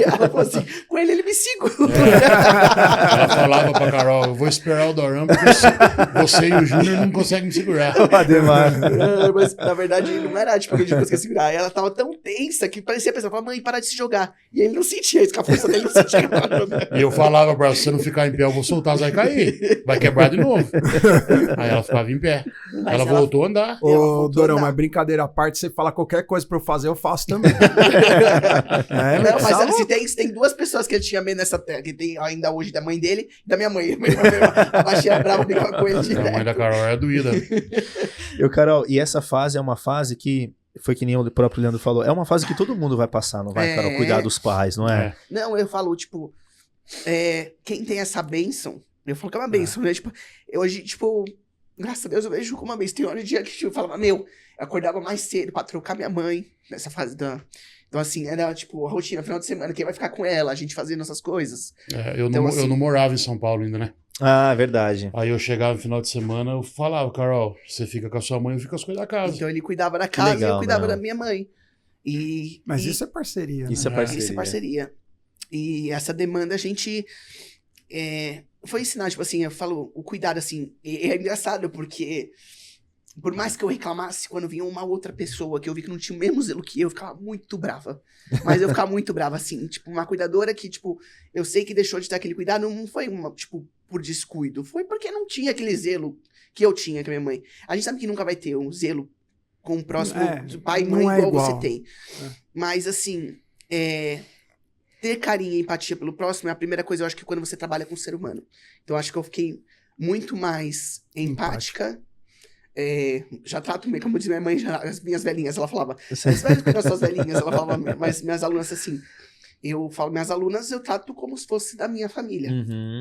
Ela falou assim, com ele me segura. Ela falava pra Carol, eu vou esperar o Dorão, porque você e o Júnior não conseguem me segurar. Mas, na verdade, não era tipo que a gente conseguia segurar. Ela tava tão tensa que parecia a pessoa, falava, mãe, para de se jogar. E ele não sentia isso, com a força dele não sentia. E eu falava pra ela, se você não ficar em pé, eu vou soltar, você vai cair. Vai quebrar de novo. Aí ela ficava em pé. Ela voltou a andar. Ô, Dorão, mas brincadeira à parte, você fala qualquer coisa pra eu fazer, eu faço também. Mas se tem 2 pessoas que ele tinha medo nessa terra, que tem ainda hoje, da mãe dele e da minha mãe. A baixinha brava brigava com ele. A mãe da Carol é doída. Carol, e essa fase é uma fase que, foi que nem o próprio Leandro falou, é uma fase que todo mundo vai passar, não vai, Carol? Cuidar dos pais, não é? Não, eu falo, tipo, quem tem essa bênção, eu falo que é uma bênção, né? Tipo, hoje, tipo, graças a Deus eu vejo como uma bênção. Tem hora de dia que eu falava, eu acordava mais cedo pra trocar minha mãe nessa fase da... Então, assim, era tipo a rotina, final de semana, quem vai ficar com ela, a gente fazendo essas coisas. Eu não morava em São Paulo ainda, né? Ah, verdade. Aí eu chegava no final de semana, eu falava, Carol, você fica com a sua mãe, eu fico com as coisas da casa. Então ele cuidava da casa e eu cuidava da minha mãe. Mas isso é parceria. Isso é parceria. Isso é parceria. E essa demanda a gente foi ensinar, tipo assim, eu falo, o cuidado, assim, é engraçado porque... Por mais que eu reclamasse, quando vinha uma outra pessoa que eu vi que não tinha o mesmo zelo que eu ficava muito brava. Mas eu ficava muito brava, assim. Tipo, uma cuidadora que, tipo, eu sei que deixou de ter aquele cuidado, não foi, tipo, por descuido. Foi porque não tinha aquele zelo que eu tinha com a minha mãe. A gente sabe que nunca vai ter um zelo com o próximo pai e mãe igual você tem. Mas, assim, ter carinho e empatia pelo próximo é a primeira coisa, eu acho, que quando você trabalha com o ser humano. Então, eu acho que eu fiquei muito mais empática. Já trato meio, como diz minha mãe, as minhas velhinhas, ela falava, as velhas cuidam das suas velhinhas, ela falava, mas minhas alunas assim, eu falo, minhas alunas eu trato como se fosse da minha família,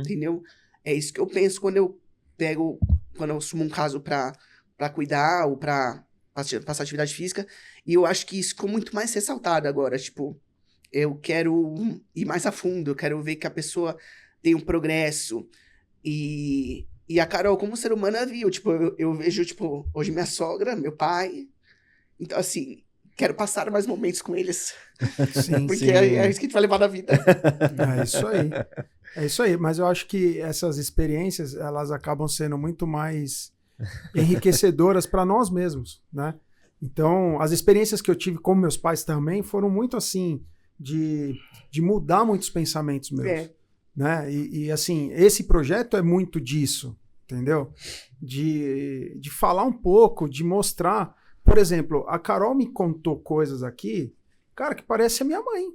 entendeu? É isso que eu penso quando eu assumo um caso pra cuidar ou pra passar atividade física, e eu acho que isso ficou muito mais ressaltado agora, tipo, eu quero ir mais a fundo, eu quero ver que a pessoa tem um progresso, e a Carol, como ser humana, viu, tipo, eu vejo, tipo, hoje minha sogra, meu pai, então, assim, quero passar mais momentos com eles, sim, porque sim. É isso que a gente vai levar na vida. É isso aí, mas eu acho que essas experiências, elas acabam sendo muito mais enriquecedoras para nós mesmos, né? Então, as experiências que eu tive com meus pais também foram muito, assim, de mudar muitos pensamentos meus. Né? E assim, esse projeto é muito disso, entendeu? De falar um pouco, de mostrar. Por exemplo, a Carol me contou coisas aqui, cara, que parece a minha mãe.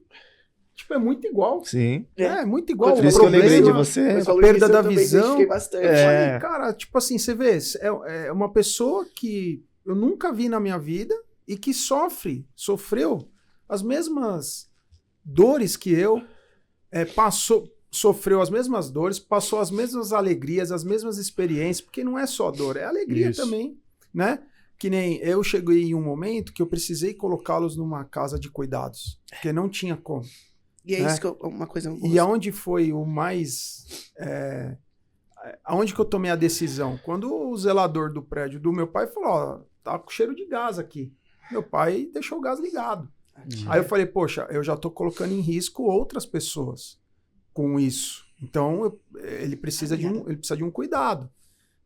Tipo, é muito igual. Sim. É muito igual. Por isso que eu lembrei de você. A perda da visão. Bastante. Falei, cara, tipo assim, você vê, é uma pessoa que eu nunca vi na minha vida e que sofreu as mesmas dores que eu, sofreu as mesmas dores, passou as mesmas alegrias, as mesmas experiências, porque não é só dor, é alegria também. né? Que nem eu cheguei em um momento que eu precisei colocá-los numa casa de cuidados, porque não tinha como. E é né? isso que uma coisa... E aonde foi o mais... aonde que eu tomei a decisão? Quando o zelador do prédio do meu pai falou, ó, tá com cheiro de gás aqui. Meu pai deixou o gás ligado. Aí eu falei, poxa, eu já tô colocando em risco outras pessoas com isso. Então, ele precisa de um cuidado,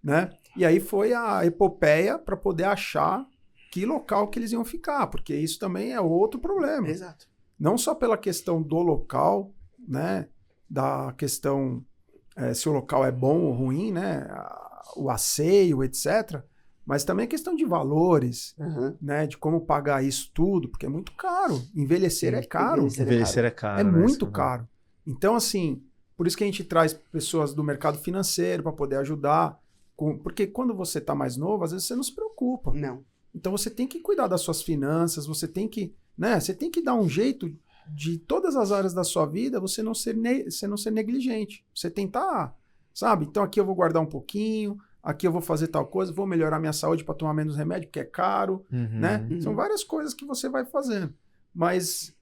né? E aí foi a epopeia para poder achar que local que eles iam ficar, porque isso também é outro problema. Exato. Não só pela questão do local, né? Da questão se o local é bom ou ruim, né? O asseio, etc. Mas também a questão de valores, né? De como pagar isso tudo, porque é muito caro. Envelhecer é caro. Envelhecer é caro. É muito caro. Então, assim, por isso que a gente traz pessoas do mercado financeiro para poder ajudar. Porque quando você está mais novo, às vezes você não se preocupa. Não. Então você tem que cuidar das suas finanças, você tem que, né? Você tem que dar um jeito de todas as áreas da sua vida você não ser negligente. Você tentar, sabe? Então aqui eu vou guardar um pouquinho, aqui eu vou fazer tal coisa, vou melhorar minha saúde para tomar menos remédio, porque é caro, né? São várias coisas que você vai fazendo. Mas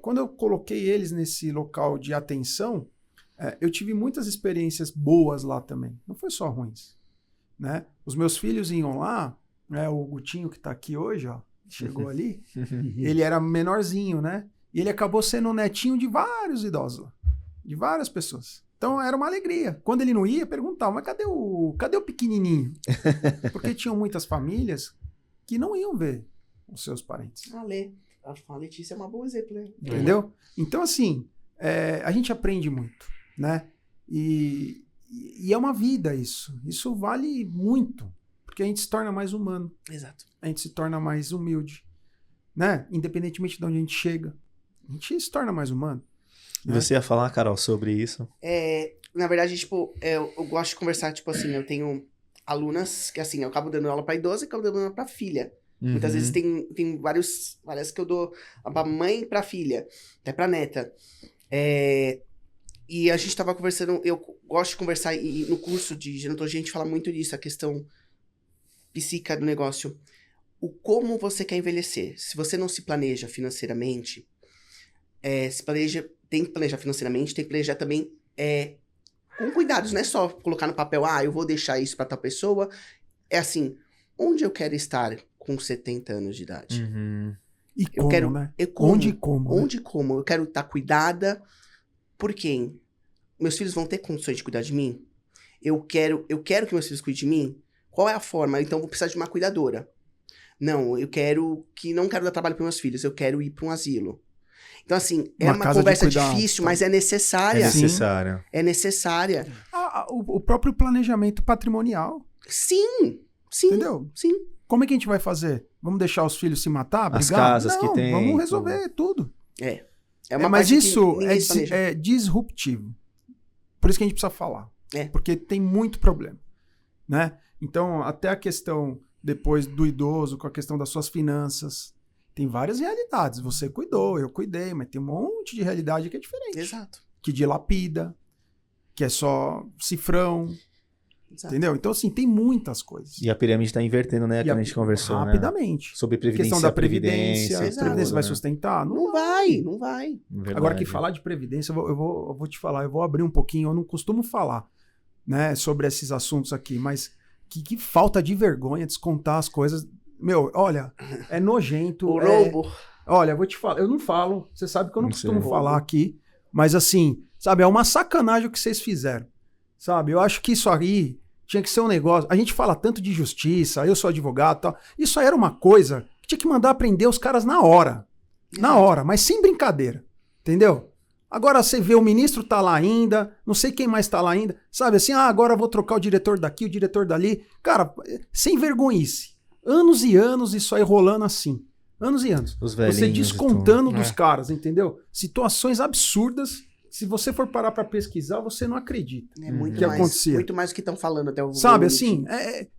quando eu coloquei eles nesse local de atenção, eu tive muitas experiências boas lá também. Não foi só ruins, né? Os meus filhos iam lá, né? O Gutinho que está aqui hoje, ó, chegou ali, ele era menorzinho, né? E ele acabou sendo o netinho de vários idosos lá, de várias pessoas. Então era uma alegria. Quando ele não ia, perguntava, mas cadê o pequenininho? Porque tinham muitas famílias que não iam ver os seus parentes. A Letícia é uma boa exemplo, né? Entendeu? Então, assim, a gente aprende muito, né? E é uma vida isso. Isso vale muito. Porque a gente se torna mais humano. Exato. A gente se torna mais humilde, né? Independentemente de onde a gente chega. A gente se torna mais humano. Né? Você ia falar, Carol, sobre isso? Na verdade, tipo, eu gosto de conversar, tipo assim, eu tenho alunas que, assim, eu acabo dando aula pra idosa e acabo dando aula pra filha. Muitas vezes tem várias que eu dou pra mãe e pra filha, até pra neta. E a gente tava conversando, eu gosto de conversar, e no curso de gerontologia a gente fala muito disso, a questão psíquica do negócio. O como você quer envelhecer. Se você não se planeja financeiramente, tem que planejar financeiramente, tem que planejar também com cuidados, não é só colocar no papel, eu vou deixar isso pra tal pessoa. É assim, onde eu quero estar com 70 anos de idade? E eu como, quero, né? Como? Onde e como? Onde e como? Eu quero estar cuidada por quem? Meus filhos vão ter condições de cuidar de mim? Eu quero que meus filhos cuidem de mim? Qual é a forma? Então, eu vou precisar de uma cuidadora. Não, não quero dar trabalho para meus filhos, eu quero ir para um asilo. Então, assim, é uma conversa difícil, mas é necessária. É necessária. O próprio planejamento patrimonial. Sim. Entendeu? Sim. Como é que a gente vai fazer? Vamos deixar os filhos se matar, brigar? As casas não, que tem. Vamos resolver tudo. Mas isso é disruptivo. Por isso que a gente precisa falar. Porque tem muito problema, né? Então, até a questão depois do idoso, com a questão das suas finanças, tem várias realidades. Você cuidou, eu cuidei, mas tem um monte de realidade que é diferente. Exato. Que dilapida, que é só cifrão. Exato. Entendeu? Então, assim, tem muitas coisas. E a pirâmide está invertendo, né? Que a gente conversou, rapidamente. Né? Sobre previdência. A questão da previdência. A previdência vai sustentar? Não vai. Verdade. Agora que falar de previdência, eu vou te falar, eu vou abrir um pouquinho, eu não costumo falar, né, sobre esses assuntos aqui, mas que falta de vergonha descontar as coisas. Meu, olha, é nojento. O roubo. Olha, eu vou te falar, eu não falo, você sabe que eu não costumo falar aqui, mas assim, sabe, é uma sacanagem o que vocês fizeram. Sabe, eu acho que isso aí tinha que ser um negócio. A gente fala tanto de justiça, eu sou advogado e tal. Isso aí era uma coisa que tinha que mandar prender os caras na hora. Na hora, mas sem brincadeira. Entendeu? Agora você vê o ministro tá lá ainda, não sei quem mais tá lá ainda. Sabe assim, agora eu vou trocar o diretor daqui, o diretor dali. Cara, sem vergonhice. Anos e anos isso aí rolando assim. Anos e anos. Você descontando dos caras, entendeu? Situações absurdas. Se você for parar pra pesquisar, você não acredita. Muito mais do que estão falando até o Sabe, assim,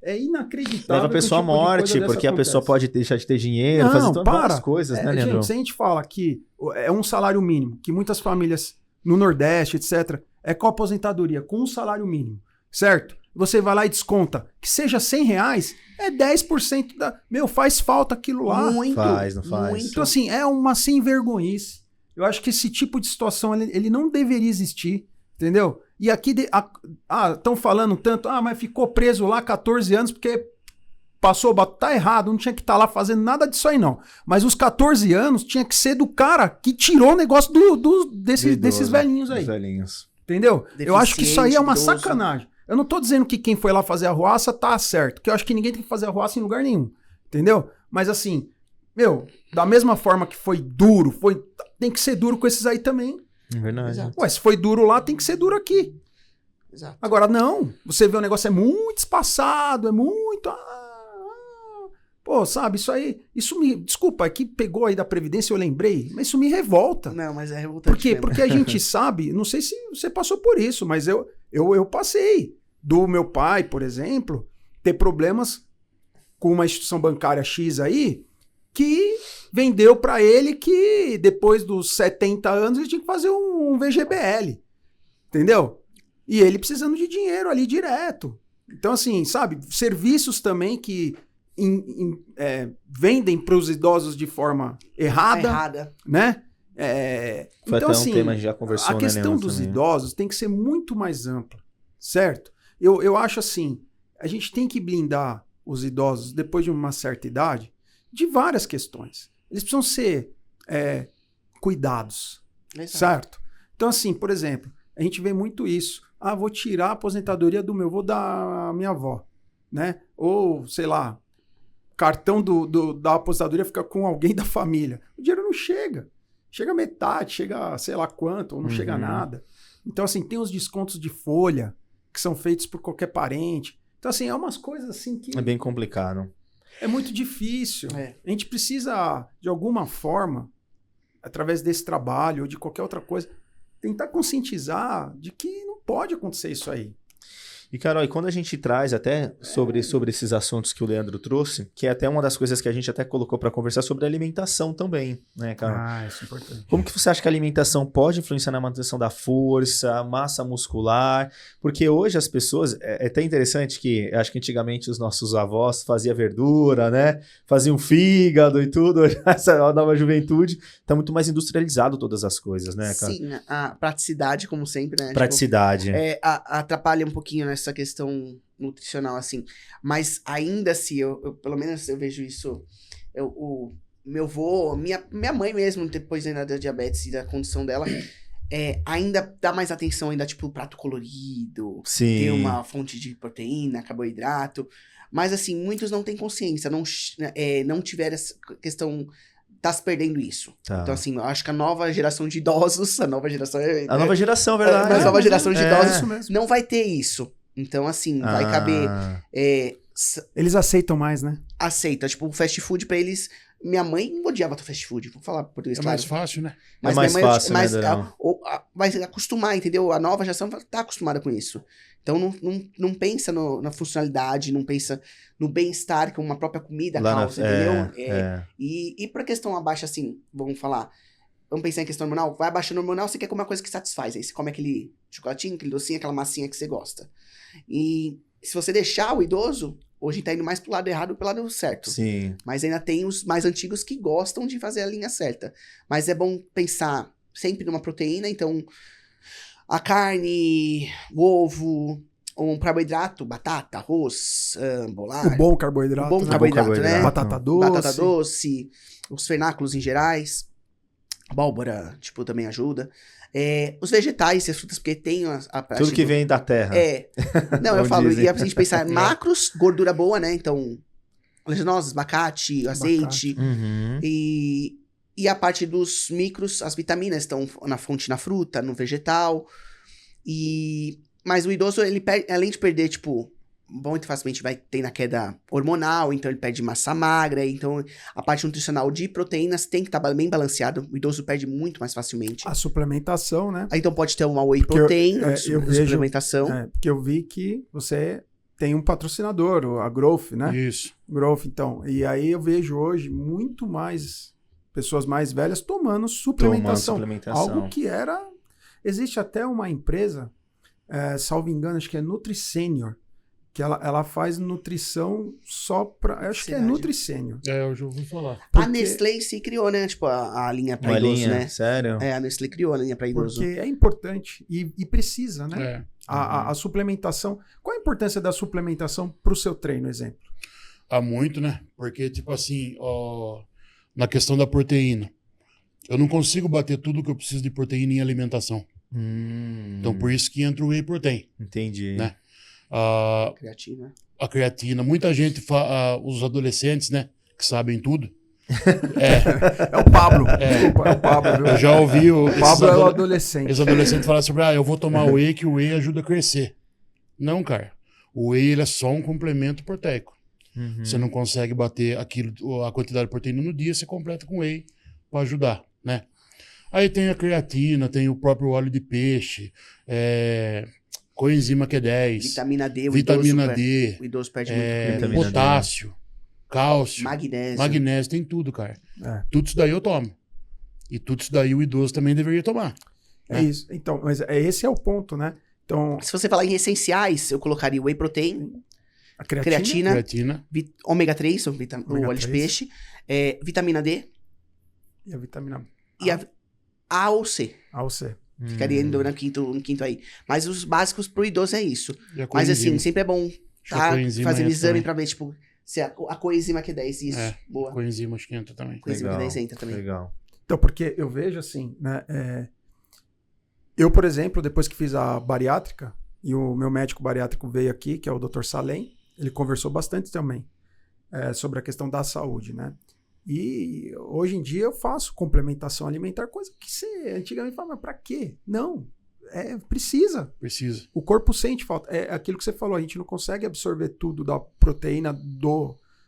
é inacreditável. Leva a pessoa à morte, porque a pessoa pode deixar de ter dinheiro, fazer várias coisas, né, Leandro? Gente, se a gente fala que é um salário mínimo, que muitas famílias no Nordeste, etc., é com aposentadoria, com um salário mínimo, certo? você vai lá e desconta, que seja R$100, é 10% da... faz falta aquilo lá. Muito. Faz, não faz. Muito. Então, assim, é uma sem vergonhice. Eu acho que esse tipo de situação, ele não deveria existir, entendeu? E aqui, estão falando tanto, mas ficou preso lá 14 anos porque passou, tá errado, não tinha que estar lá fazendo nada disso aí, não. Mas os 14 anos tinha que ser do cara que tirou o negócio desses velhinhos aí. Velhinhos. Entendeu? Eu acho que isso aí é uma idoso. sacanagem. Eu não tô dizendo que quem foi lá fazer a arruaça tá certo, porque eu acho que ninguém tem que fazer arruaça em lugar nenhum, entendeu? Mas assim, da mesma forma que foi duro, tem que ser duro com esses aí também. É verdade. Exato. Ué, se foi duro lá, tem que ser duro aqui. Exato. Agora, não. Você vê o negócio é muito espaçado, é muito... Pô, sabe, isso me... Desculpa, é que pegou aí da Previdência, eu lembrei, mas isso me revolta. Não, mas é revoltante. Por quê? mesmo. Porque a gente sabe, não sei se você passou por isso, mas eu passei. Do meu pai, por exemplo, ter problemas com uma instituição bancária X aí, que vendeu para ele que depois dos 70 anos ele tinha que fazer um VGBL. Entendeu? E ele precisando de dinheiro ali direto. Então, assim, sabe, serviços também que vendem para os idosos de forma errada. Né? Foi Então, até assim, um tema que a gente já conversou, a questão dos também. idosos tem que ser muito mais ampla, certo? Eu acho assim, a gente tem que blindar os idosos depois de uma certa idade de várias questões. Eles precisam ser cuidados, certo? Então, assim, por exemplo, a gente vê muito isso. Vou tirar a aposentadoria do meu avô da minha avó, né? Ou, sei lá, cartão da aposentadoria fica com alguém da família. O dinheiro não chega. Chega metade, chega sei lá quanto, ou não chega nada. Então, assim, tem os descontos de folha que são feitos por qualquer parente. Então, assim, é umas coisas assim que... É bem complicado. É muito difícil. A gente precisa, de alguma forma, através desse trabalho ou de qualquer outra coisa, tentar conscientizar de que não pode acontecer isso aí. E, Carol, e quando a gente traz até sobre esses assuntos que o Leandro trouxe, que é até uma das coisas que a gente até colocou para conversar sobre a alimentação também, né, Carol? Isso é importante. Como que você acha que a alimentação pode influenciar na manutenção da força, massa muscular? Porque hoje as pessoas... É até interessante que, acho que antigamente os nossos avós faziam verdura, né? Faziam fígado e tudo. Essa nova juventude está muito mais industrializado todas as coisas, né, cara? Sim, a praticidade, como sempre, né? Praticidade. Tipo, atrapalha um pouquinho nessa questão nutricional, assim. Mas ainda assim, eu pelo menos eu vejo isso... O meu avô, minha mãe mesmo, depois ainda da diabetes e da condição dela, ainda dá mais atenção ainda, tipo, prato colorido, Sim. ter uma fonte de proteína, carboidrato. Mas, assim, muitos não têm consciência, não tiveram essa questão... Tá se perdendo isso. Tá. Então, assim, eu acho que a nova geração de idosos, A nova geração, verdade. a nova geração de idosos isso mesmo. não vai ter isso. Então, assim, vai caber... Eles aceitam mais, né? Aceita. Tipo, o fast food pra eles... Minha mãe odiava fast food. Vou falar português, É claro. mais fácil, né? Mas É mais minha mãe, fácil, né, Durão? vai acostumar, entendeu? A nova geração tá acostumada com isso. Então, não pensa na funcionalidade, não pensa no bem-estar que uma própria comida causa, entendeu? E pra questão abaixo, assim, vamos pensar em questão hormonal, vai abaixando hormonal, você quer comer uma coisa que satisfaz. Aí você come aquele chocolatinho, aquele docinho, aquela massinha que você gosta. E se você deixar o idoso, hoje tá indo mais pro lado errado que pro lado certo. Sim. Mas ainda tem os mais antigos que gostam de fazer a linha certa. Mas é bom pensar sempre numa proteína, então a carne, o ovo, um carboidrato, batata, arroz, bolacha. O bom carboidrato. O bom carboidrato, né? Batata doce. Batata doce, os fernáculos em gerais, abóbora, tipo, também ajuda. Os vegetais e as frutas, porque tem a parte Tudo que vem da terra. Não, eu Como falo, dizem. e a gente pensar macros, gordura boa, né? Então, oleaginosas, abacate, azeite. Uhum. E a parte dos micros, as vitaminas estão na fonte, na fruta, no vegetal. Mas o idoso, ele perde, além de perder, tipo, muito facilmente vai ter na queda hormonal, então ele perde massa magra, então a parte nutricional de proteínas tem que estar bem balanceado, o idoso perde muito mais facilmente. A suplementação, né? Aí, então pode ter uma whey protein, eu vejo, suplementação. Porque eu vi que você tem um patrocinador, a Growth, né? Isso. Growth, então. E aí eu vejo hoje muito mais pessoas mais velhas tomando suplementação. Algo que era... Existe até uma empresa, salvo engano, acho que é Nutri Senior, que ela faz nutrição só para... Acho que é Nutricênio. Eu já ouvi falar. Porque... A Nestlé se criou, né? Tipo, a linha para idoso, né? Sério? A Nestlé criou a linha para idoso. Porque é importante e precisa, né? A suplementação... Qual a importância da suplementação para o seu treino, exemplo? Há muito, né? Porque, tipo assim, na questão da proteína, eu não consigo bater tudo que eu preciso de proteína em alimentação. Então, por isso que entra o whey protein. Entendi. Né? Creatina. A creatina. Muita gente, os adolescentes, né? Que sabem tudo. É o Pablo. Desculpa, é o Pablo. Viu? Eu já ouvi o Pablo é o adolescente. Os adolescentes falam sobre, eu vou tomar whey, que o whey ajuda a crescer. Não, cara. O whey ele é só um complemento proteico. Você não consegue bater a quantidade de proteína no dia, você completa com whey para ajudar, né? Aí tem a creatina, tem o próprio óleo de peixe, coenzima Q10, vitamina D, D, o idoso perde muito potássio, cálcio, magnésio, tem tudo, cara. Tudo isso daí eu tomo. E tudo isso daí o idoso também deveria tomar. É isso. Então, mas esse é o ponto, né? Então, se você falar em essenciais, eu colocaria whey protein, a creatina. Ômega 3, o óleo de peixe, vitamina D. E a vitamina E A ou C. A ou C. Ficaria no quinto aí. Mas os básicos pro idoso é isso. Mas assim, sempre é bom fazer um exame pra ver, tipo, se a coenzima Q10, isso. Boa. Coenzima acho que entra também. Coenzima Q10 entra também. Legal. Então, porque eu vejo assim, né? Eu, por exemplo, depois que fiz a bariátrica, e o meu médico bariátrico veio aqui, que é o Dr. Salem, ele conversou bastante também sobre a questão da saúde, né? E hoje em dia eu faço complementação alimentar, coisa que você antigamente falava, mas pra quê? Não, precisa. Precisa. O corpo sente falta. É aquilo que você falou, a gente não consegue absorver tudo da proteína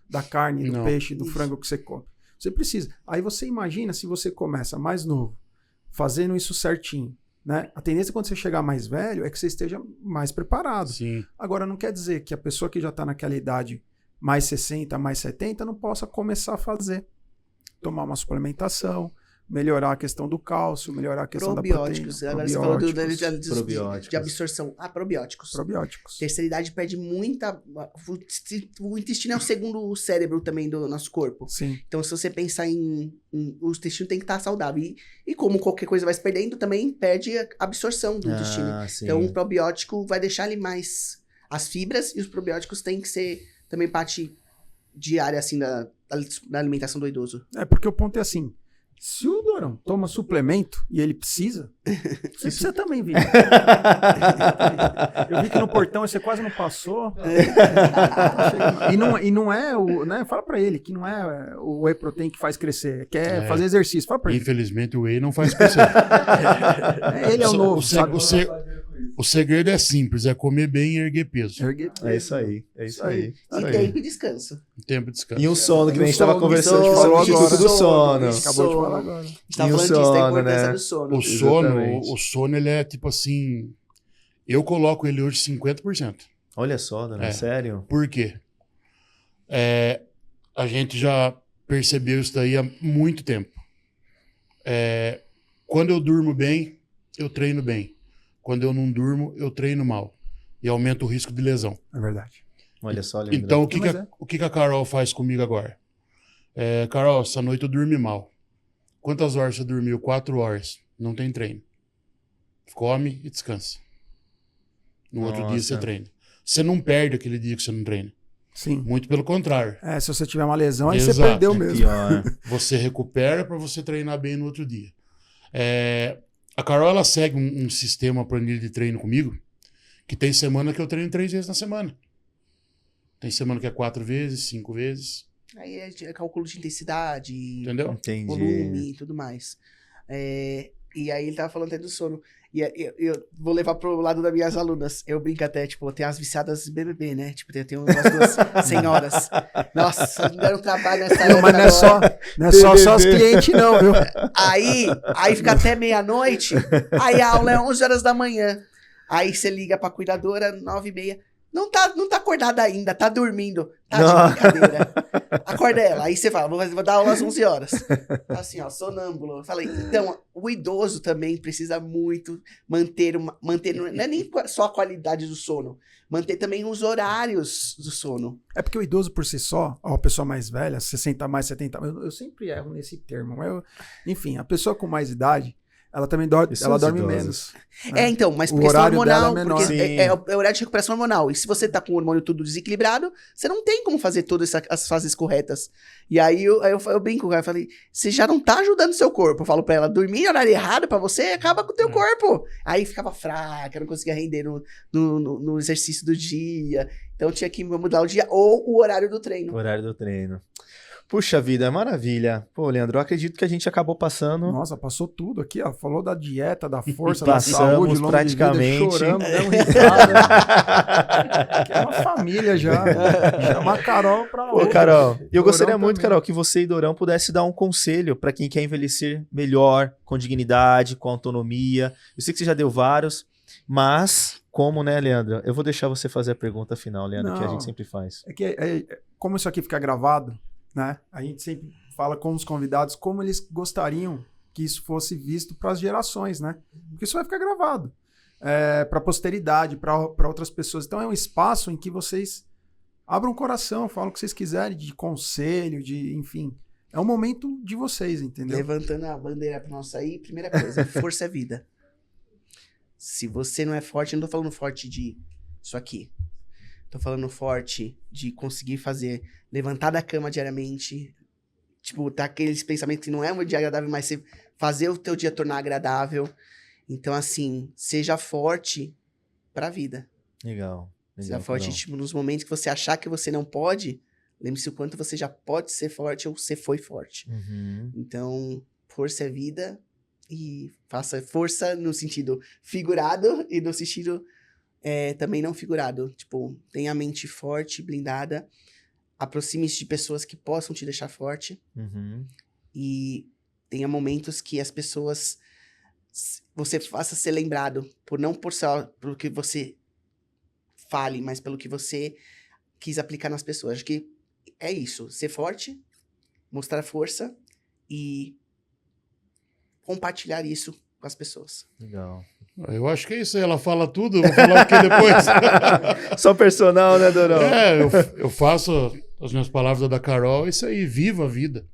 da carne, do peixe, do frango que você come. Você precisa. Aí você imagina se você começa mais novo, fazendo isso certinho, né? A tendência quando você chegar mais velho é que você esteja mais preparado. Sim. Agora, não quer dizer que a pessoa que já está naquela idade mais 60, mais 70, não possa começar a tomar uma suplementação, melhorar a questão do cálcio, melhorar a questão da proteína. Agora você falou de absorção. Probióticos. Probióticos. Terceira idade perde muita... O intestino é o segundo cérebro também do nosso corpo. Sim. Então, se você pensar o intestino tem que estar saudável. E como qualquer coisa vai se perdendo, também perde a absorção do intestino. Sim. Então, o probiótico vai deixar ali mais as fibras e os probióticos têm que ser também parte diária, assim, da alimentação do idoso. Porque o ponto é assim, se o Dorão toma suplemento e ele precisa, você precisa também, Vini. Eu vi que no portão você quase não passou. E não é o... Né, fala pra ele que não é o whey protein que faz crescer, quer fazer exercício. Fala pra ele. Infelizmente o whey não faz crescer. Ele é o novo, sabe? O segredo é simples, é comer bem e erguer peso. É isso aí. E tempo e descanso. Tempo e descanso. E um sono, que nem a gente estava conversando, falou de tudo do sono. Acabou de falar agora. A gente tá falando disso, da importância do sono. O sono, ele é tipo assim... Eu coloco ele hoje 50%. Olha só, Dona, sério? Por quê? A gente já percebeu isso daí há muito tempo. Quando eu durmo bem, eu treino bem. Quando eu não durmo, eu treino mal. E aumenta o risco de lesão. É verdade. Olha só, Leandro. Então, o que a Carol faz comigo agora? Carol, essa noite eu dormi mal. Quantas horas você dormiu? 4 horas. Não tem treino. Come e descansa. No outro dia você treina. Você não perde aquele dia que você não treina. Sim. Muito pelo contrário. Se você tiver uma lesão, aí você perdeu mesmo. Você recupera para você treinar bem no outro dia. A Carol, ela segue um sistema, planilha de treino comigo, que tem semana que eu treino 3 vezes na semana. Tem semana que é 4 vezes, 5 vezes. Aí é cálculo de intensidade, entendeu? Volume e tudo mais. E aí ele tava falando até do sono. E eu vou levar pro lado das minhas alunas. Eu brinco até, tipo, tem as viciadas BBB, né? Tipo, tem umas 2 senhoras. Nossa, me deram trabalho nessa época. Mas não é só os clientes, não, viu? Aí fica até meia-noite. Aí a aula é 11 horas da manhã. Aí você liga pra cuidadora, 9h30. não tá acordada ainda, tá dormindo. Tá de brincadeira. Acorda ela. Aí você fala, vou dar aula às 11 horas. Assim, ó, sonâmbulo. Eu falei, então, o idoso também precisa muito manter, não é nem só a qualidade do sono, manter também os horários do sono. É porque o idoso por si só, a pessoa mais velha, 60 mais, 70 mais, eu sempre erro nesse termo. Enfim, a pessoa com mais idade, ela também dorme menos. Né? Então, mas por questão hormonal, porque é o horário de recuperação hormonal. E se você tá com o hormônio tudo desequilibrado, você não tem como fazer todas as fases corretas. E aí eu brinco com ela, eu falei, você já não tá ajudando o seu corpo. Eu falo pra ela, dormir no horário errado pra você acaba com o teu corpo. Aí ficava fraca, não conseguia render no exercício do dia. Então tinha que mudar o dia ou o horário do treino. O horário do treino. Puxa vida, é maravilha. Pô, Leandro, eu acredito que a gente acabou passando... Nossa, passou tudo aqui, ó. Falou da dieta, da força, da saúde, praticamente. Choramos, demos risada. Aqui é uma família já. Chama a Carol pra Ô, Carol, eu gostaria muito, Carol, que você e Dorão pudessem dar um conselho para quem quer envelhecer melhor, com dignidade, com autonomia. Eu sei que você já deu vários, mas... Como, né, Leandro? Eu vou deixar você fazer a pergunta final, Leandro, que a gente sempre faz. É que como isso aqui fica gravado, né? A gente sempre fala com os convidados como eles gostariam que isso fosse visto para as gerações, né? Porque isso vai ficar gravado para a posteridade, para outras pessoas. Então é um espaço em que vocês abram o coração, falam o que vocês quiserem, de conselho, enfim. É um momento de vocês, entendeu? Levantando a bandeira para nós aí, primeira coisa, força é vida. Se você não é forte, eu não tô falando forte de isso aqui. Tô falando forte de conseguir levantar da cama diariamente. Tipo, tá aqueles pensamentos que não é um dia agradável, mas você fazer o teu dia tornar agradável. Então, assim, seja forte pra vida. Legal. Seja forte, tipo, nos momentos que você achar que você não pode, lembre-se o quanto você já pode ser forte ou você foi forte. Uhum. Então, força é vida e faça força no sentido figurado e no sentido... também não figurado, tipo, tenha a mente forte, blindada, aproxime-se de pessoas que possam te deixar forte, e tenha momentos que as pessoas, você faça ser lembrado, não por só pelo que você fale, mas pelo que você quis aplicar nas pessoas. Acho que é isso, ser forte, mostrar força e compartilhar isso com as pessoas. Legal. Eu acho que é isso aí, ela fala tudo, eu vou falar o que depois. Só personal, né, Dorão? Eu faço as minhas palavras da Carol, isso aí, viva a vida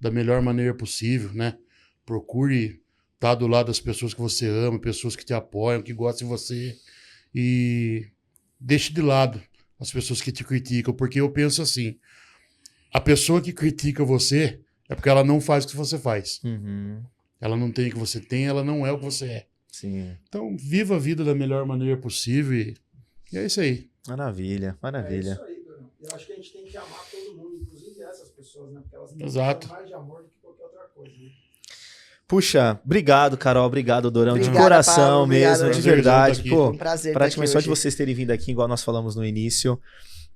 da melhor maneira possível, né? Procure estar do lado das pessoas que você ama, pessoas que te apoiam, que gostam de você, e deixe de lado as pessoas que te criticam, porque eu penso assim, a pessoa que critica você é porque ela não faz o que você faz. Ela não tem o que você tem, ela não é o que você é. Sim. Então, viva a vida da melhor maneira possível e é isso aí. Maravilha, maravilha. É isso aí, Dorão. Eu acho que a gente tem que amar todo mundo, inclusive essas pessoas, né? Porque elas Exato. têm mais de amor do que qualquer outra coisa, né? Puxa, obrigado, Carol, obrigado, Dorão, Obrigada, de coração Paulo, mesmo, obrigado, de verdade. Pô, um prazer praticamente só de vocês terem vindo aqui, igual nós falamos no início,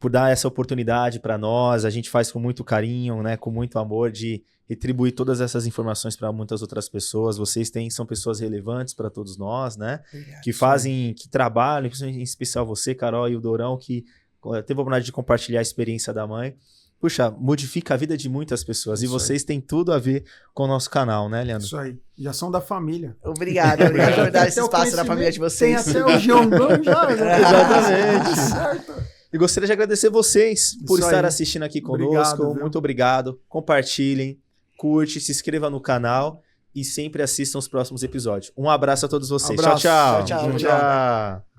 por dar essa oportunidade para nós, a gente faz com muito carinho, né, com muito amor de retribuir todas essas informações para muitas outras pessoas. Vocês são pessoas relevantes para todos nós, né? Obrigado. Que fazem, que trabalham, em especial você, Carol, e o Dorão, que teve a oportunidade de compartilhar a experiência da mãe. Puxa, modifica a vida de muitas pessoas. Isso e vocês aí têm tudo a ver com o nosso canal, né, Leandro? Isso aí. Já são da família. Obrigado por dar esse espaço na família de vocês. Tem até o Giongão já, né? Exatamente. Certo. E gostaria de agradecer vocês por Isso estar aí. assistindo aqui conosco. Obrigado, muito obrigado. Compartilhem, curte, se inscreva no canal e sempre assistam os próximos episódios. Um abraço a todos vocês. Abraço. Tchau, tchau. Tchau, tchau. Tchau.